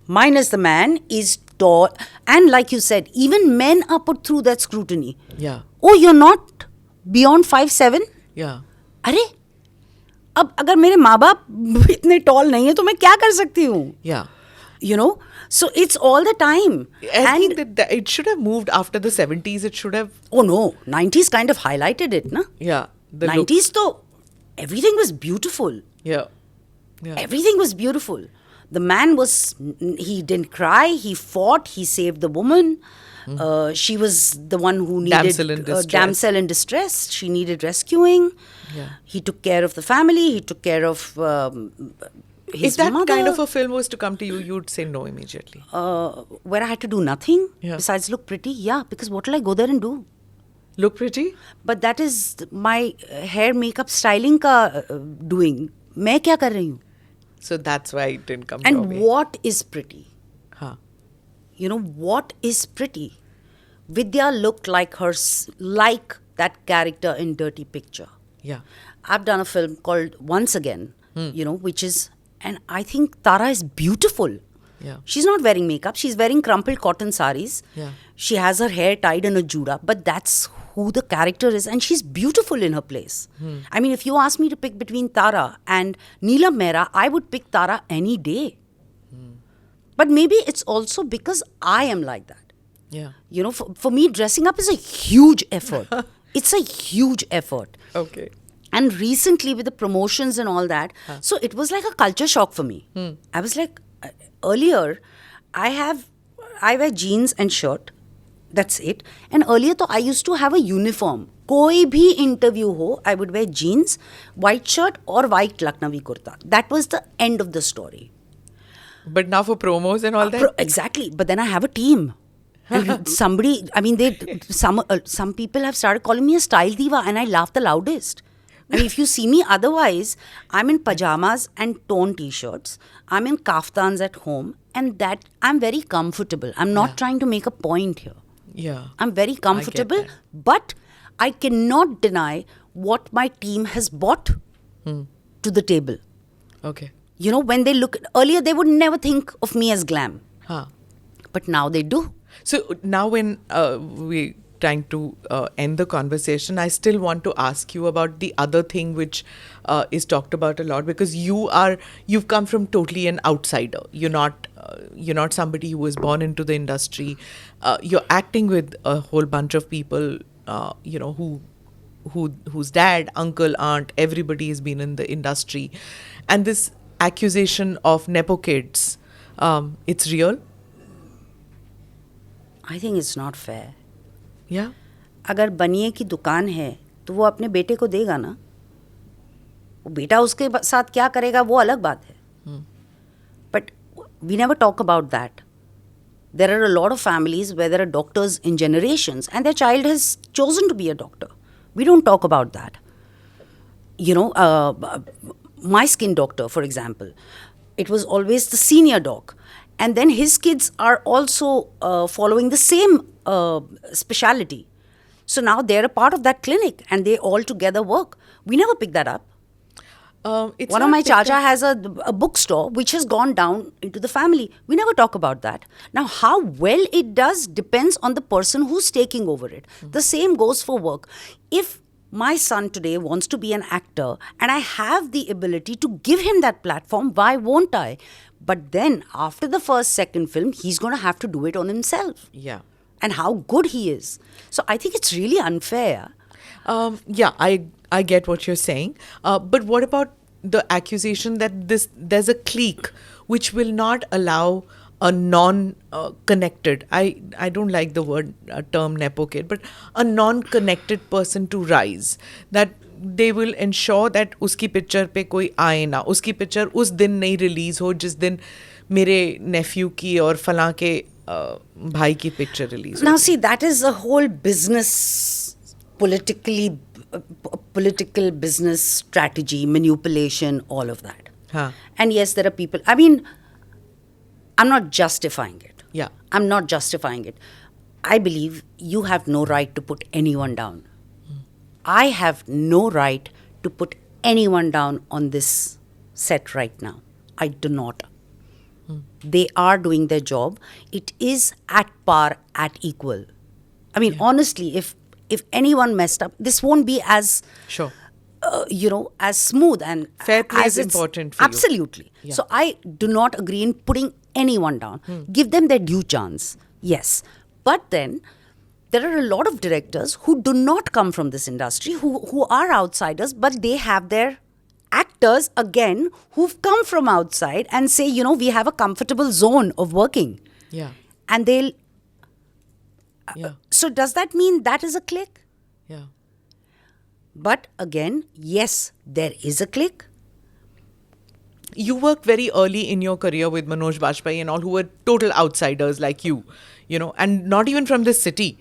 minus the man, is tall. And like you said, even men are put through that scrutiny. Yeah. Oh, you're not beyond 5'7"? Yeah. Arey, अब अगर मेरे माँ बाप इतने toll नहीं है तो मैं क्या कर सकती हूँ? Yeah. You know, so it's all the time. I think that it should have moved after the 70s. It should have. Oh no, 90s kind of highlighted it, na? Yeah. The 90s though, everything was beautiful. Yeah. Yeah. Everything was beautiful. The man was, he didn't cry, he fought, he saved the woman. She was the one who needed damsel in distress. She needed rescuing. Yeah. He took care of the family, he took care of his If that mother. kind of a film was to come to you, you'd say no immediately. Where I had to do nothing Yeah. besides look pretty. Yeah, because what will I go there and do? Look pretty? But that is my hair, makeup, styling ka doing. मैं क्या कर रही हूँ? So that's why it didn't come your And way. what is pretty? Huh. You know, what is pretty? Vidya looked like her, like that character in Dirty Picture. Yeah. I've done a film called Once Again, you know, which is, and I think Tara is beautiful. Yeah. She's not wearing makeup. She's wearing crumpled cotton saris. Yeah. She has her hair tied in a jura, but that's who the character is, and she's beautiful in her place. I mean, if you ask me to pick between Tara and Neelam Mehra, I would pick Tara any day. But maybe it's also because I am like that. Yeah. You know, for me, dressing up is a huge effort. It's a huge effort. Okay. And recently with the promotions and all that, so it was like a culture shock for me. I was like, earlier, I wear jeans and shirt. That's it. And earlier, I used to have a uniform. कोई भी interview हो, I would wear jeans, white shirt or white Lucknowi kurta. That was the end of the story. But now for promos and all that? Exactly. But then I have a team. And somebody, I mean, some people have started calling me a style diva, and I laugh the loudest. I mean, if you see me otherwise, I'm in pajamas and torn t-shirts. I'm in kaftans at home, and that I'm very comfortable. I'm not trying to make a point here. Yeah. I'm very comfortable, but I cannot deny what my team has brought to the table. Okay. You know, when they look, earlier they would never think of me as glam. Huh. But now they do. So now when we're trying to end the conversation, I still want to ask you about the other thing which is talked about a lot, because you've come from totally an outsider. You're not somebody who was born into the industry. You're acting with a whole bunch of people, whose dad, uncle, aunt, everybody has been in the industry, and this accusation of Nepo kids, it's real? I think it's not fair. Yeah. अगर बनिए की दुकान है तो वो अपने बेटे को देगा ना. वो बेटा उसके साथ क्या करेगा वो अलग बात है. But we never talk about that. There are a lot of families where there are doctors in generations and their child has chosen to be a doctor. We don't talk about that. You know, my skin doctor, for example, it was always the senior doc. And then his kids are also following the same speciality. So now they're a part of that clinic and they all together work. We never pick that up. One of my chacha has a bookstore which has gone down into the family. We never talk about that. Now, how well it does depends on the person who's taking over it. The same goes for work. If my son today wants to be an actor and I have the ability to give him that platform, why won't I? But then after the first, second film, he's going to have to do it on himself. Yeah. And how good he is. So I think it's really unfair. Yeah, I get what you're saying. But what about the accusation that there's a clique which will not allow a non-connected, I don't like the word term Nepo kid, but a non-connected person to rise, that they will ensure that uski picture pe koi aaye na, uski picture us din nahi release ho jis din mere nephew ki aur falan ke bhai ki picture release. Now see, that is a whole business, political business strategy, manipulation, all of that. Huh. And yes, there are people, I mean, I'm not justifying it. Yeah. I'm not justifying it. I believe you have no right to put anyone down. I have no right to put anyone down on this set right now. I do not. They are doing their job. It is at par, at equal. I mean, honestly, if anyone messed up, this won't be as Sure. as smooth and Fair play as is it's- important for you. Absolutely. Yeah. So I do not agree in putting anyone down. Give them their due chance. Yes. But then there are a lot of directors who do not come from this industry, who are outsiders, but they have their actors again who've come from outside and say, we have a comfortable zone of working. Yeah. And they'll. Yeah. So does that mean that is a clique? Yeah. But again, yes, there is a clique. You worked very early in your career with Manoj Bajpayee and all, who were total outsiders like you, and not even from this city.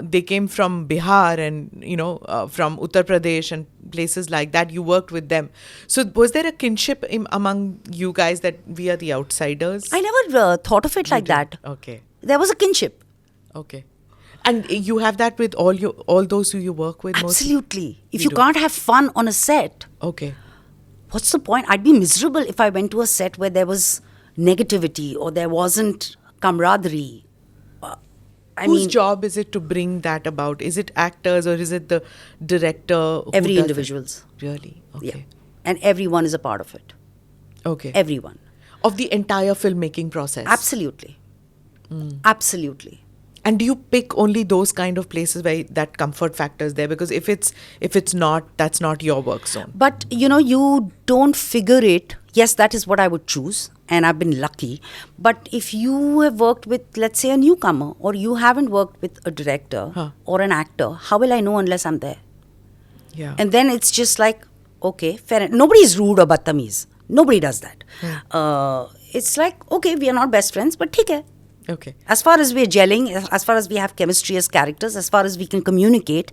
They came from Bihar and, from Uttar Pradesh and places like that. You worked with them. So was there a kinship among you guys that we are the outsiders? I never thought of it like that. Okay. There was a kinship. Okay. And you have that with all those who you work with? Absolutely. If You you do. can't have fun on a set, Okay. what's the point? I'd be miserable if I went to a set where there was negativity or there wasn't camaraderie. Whose job is it to bring that about? Is it actors or is it the director? Who Every does it? individual's. Really? Okay. Yeah. And everyone is a part of it. Okay. Everyone. Of the entire filmmaking process? Absolutely. Absolutely. And do you pick only those kind of places where that comfort factor is there? Because if it's not, that's not your work zone. But, you don't figure it. Yes, that is what I would choose. And I've been lucky. But if you have worked with, let's say, a newcomer, or you haven't worked with a director or an actor, how will I know unless I'm there? Yeah. And then it's just like, okay, fair enough. Nobody's rude or battamiz. Nobody does that. It's like, okay, we are not best friends, but theek hai. Okay. As far as we're gelling, as far as we have chemistry as characters, as far as we can communicate,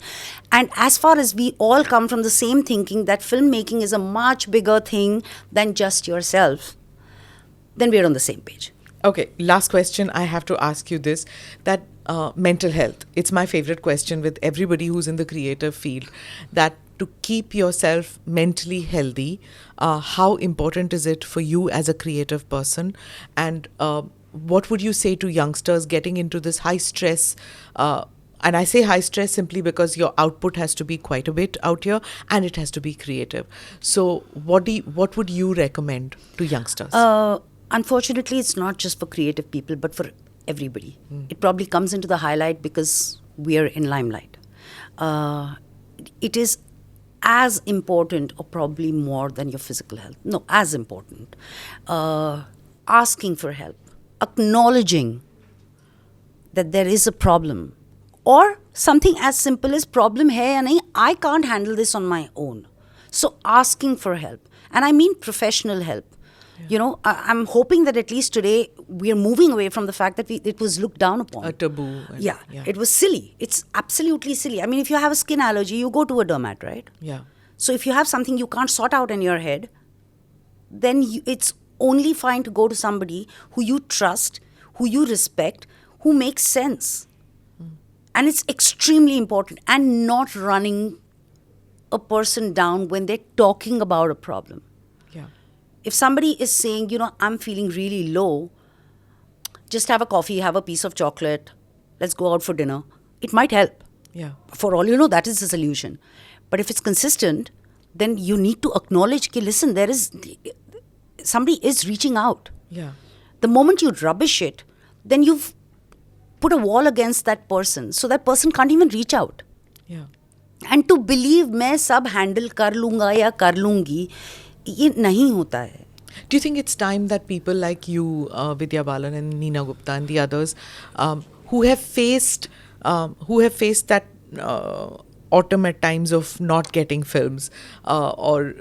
and as far as we all come from the same thinking that filmmaking is a much bigger thing than just yourself, then we're on the same page. Okay, last question. I have to ask you this, that mental health. It's my favorite question with everybody who's in the creative field, that to keep yourself mentally healthy, how important is it for you as a creative person? And what would you say to youngsters getting into this high stress? And I say high stress simply because your output has to be quite a bit out here and it has to be creative. So what would you recommend to youngsters? Unfortunately, it's not just for creative people, but for everybody. It probably comes into the highlight because we are in limelight. It is as important, or probably more than your physical health. No, as important. Asking for help. Acknowledging that there is a problem, or something as simple as problem hai ya nahi, I can't handle this on my own. So asking for help, and I mean professional help. I'm hoping that at least today we are moving away from the fact that it was looked down upon. A taboo. Yeah, it was silly. It's absolutely silly. I mean, if you have a skin allergy, you go to a dermat, right? Yeah. So if you have something you can't sort out in your head, then it's only fine to go to somebody who you trust, who you respect, who makes sense. And it's extremely important. And not running a person down when they're talking about a problem. Yeah. If somebody is saying, I'm feeling really low, just have a coffee, have a piece of chocolate, let's go out for dinner. It might help. Yeah. For all you know, that is the solution. But if it's consistent, then you need to acknowledge, listen, somebody is reaching out. Yeah. The moment you rubbish it, then you've put a wall against that person. So that person can't even reach out. Yeah. And to believe मैं सब handle कर लूँगा या कर लूँगी, ये नहीं होता है. Do you think it's time that people like you, Vidya Balan and Neena Gupta and the others, who have faced that autumn at times of not getting films, or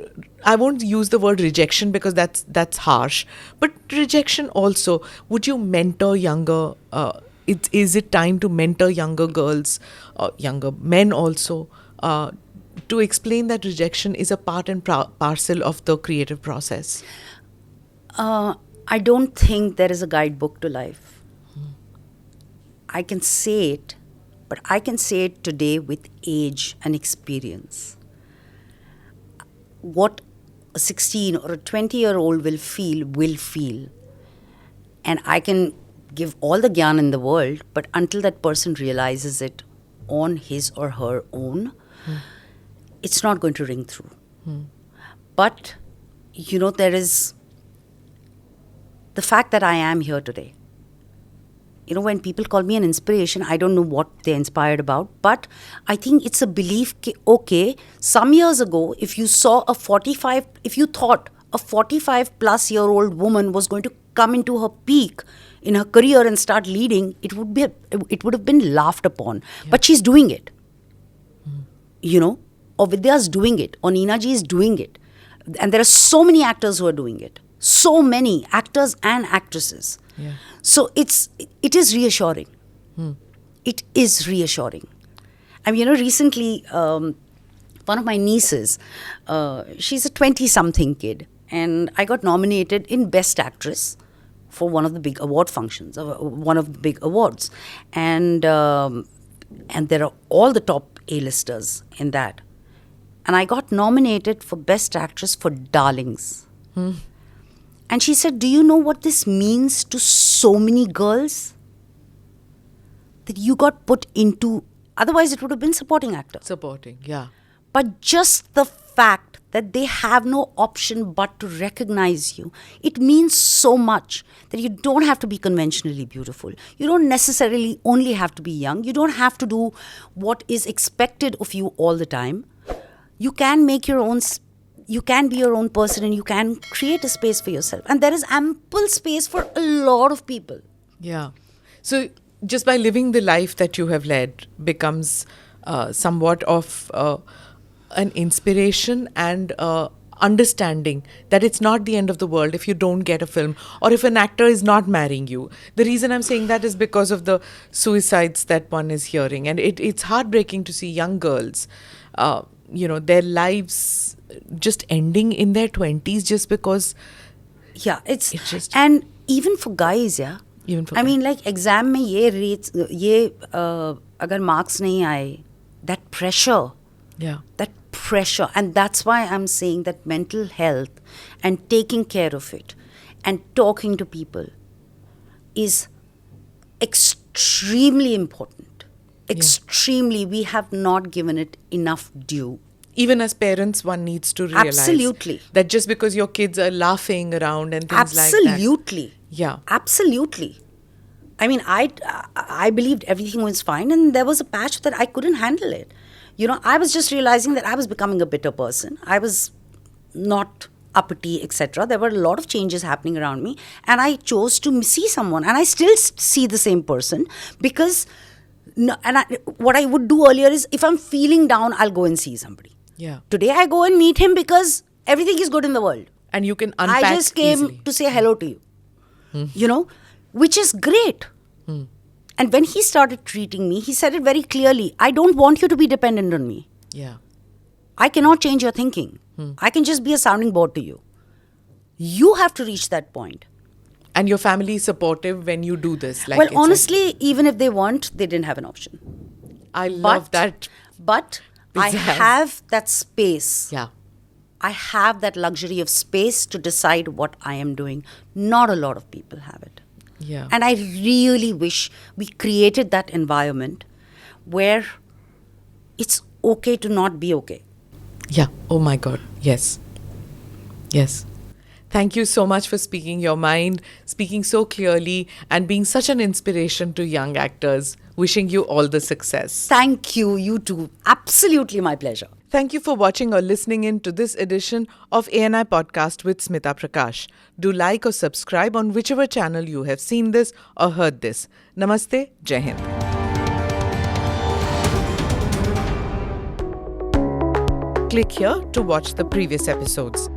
I won't use the word rejection because that's harsh, but rejection also, would you mentor younger? Is it time to mentor younger girls, younger men also, to explain that rejection is a part and parcel of the creative process? I don't think there is a guidebook to life. I can say it, but I can say it today with age and experience. What a 16 or a 20-year-old will feel. And I can give all the gyan in the world, but until that person realizes it on his or her own, it's not going to ring through. But, there is the fact that I am here today. When people call me an inspiration, I don't know what they're inspired about, but I think it's a belief, okay, some years ago, if you thought a 45 plus year old woman was going to come into her peak in her career and start leading, it would have been laughed upon. Yeah. But she's doing it. Or Vidya's doing it, or Neena ji is doing it. And there are so many actors who are doing it. So many actors and actresses. Yeah. So it is reassuring. It is reassuring. Recently, one of my nieces, she's a 20-something kid, and I got nominated in Best Actress for one of the big award functions, one of the big awards. And there are all the top A-listers in that. And I got nominated for Best Actress for Darlings. And she said, do you know what this means to so many girls? That you got put into, otherwise it would have been supporting actor. Supporting, yeah. But just the fact that they have no option but to recognize you, it means so much that you don't have to be conventionally beautiful. You don't necessarily only have to be young. You don't have to do what is expected of you all the time. You can make your own you can be your own person, and you can create a space for yourself. And there is ample space for a lot of people. Yeah. So just by living the life that you have led becomes somewhat of an inspiration and understanding that it's not the end of the world if you don't get a film, or if an actor is not marrying you. The reason I'm saying that is because of the suicides that one is hearing. And it's heartbreaking to see young girls, their lives just ending in their 20s just because. Yeah, it's just, and even for guys, yeah. Even for I mean, like exam mein agar marks nahi aaye, that pressure. Yeah. That pressure. And that's why I'm saying that mental health and taking care of it and talking to people is extremely important. Extremely. Yeah. We have not given it enough due. Even as parents, one needs to realize absolutely that just because your kids are laughing around and things like that. Absolutely. Yeah. Absolutely. I mean, I believed everything was fine, and there was a patch that I couldn't handle it. I was just realizing that I was becoming a bitter person. I was not uppity, etc. There were a lot of changes happening around me, and I chose to see someone, and I still see the same person because. What I would do earlier is, if I'm feeling down, I'll go and see somebody. Yeah. Today I go and meet him because everything is good in the world. And you can unpack I just came easily to say hello to you. Which is great. And when he started treating me, he said it very clearly. I don't want you to be dependent on me. Yeah. I cannot change your thinking. I can just be a sounding board to you. You have to reach that point. And your family is supportive when you do this. Well, honestly, even if they weren't, they didn't have an option. I love that. But I have that space. Yeah. I have that luxury of space to decide what I am doing. Not a lot of people have it. Yeah. And I really wish we created that environment where it's okay to not be okay. Yeah. Oh my God. Yes. Yes. Thank you so much for speaking your mind, speaking so clearly, and being such an inspiration to young actors. Wishing you all the success. Thank you. You too. Absolutely my pleasure. Thank you for watching or listening in to this edition of ANI Podcast with Smita Prakash. Do like or subscribe on whichever channel you have seen this or heard this. Namaste. Jai Hind. Click here to watch the previous episodes.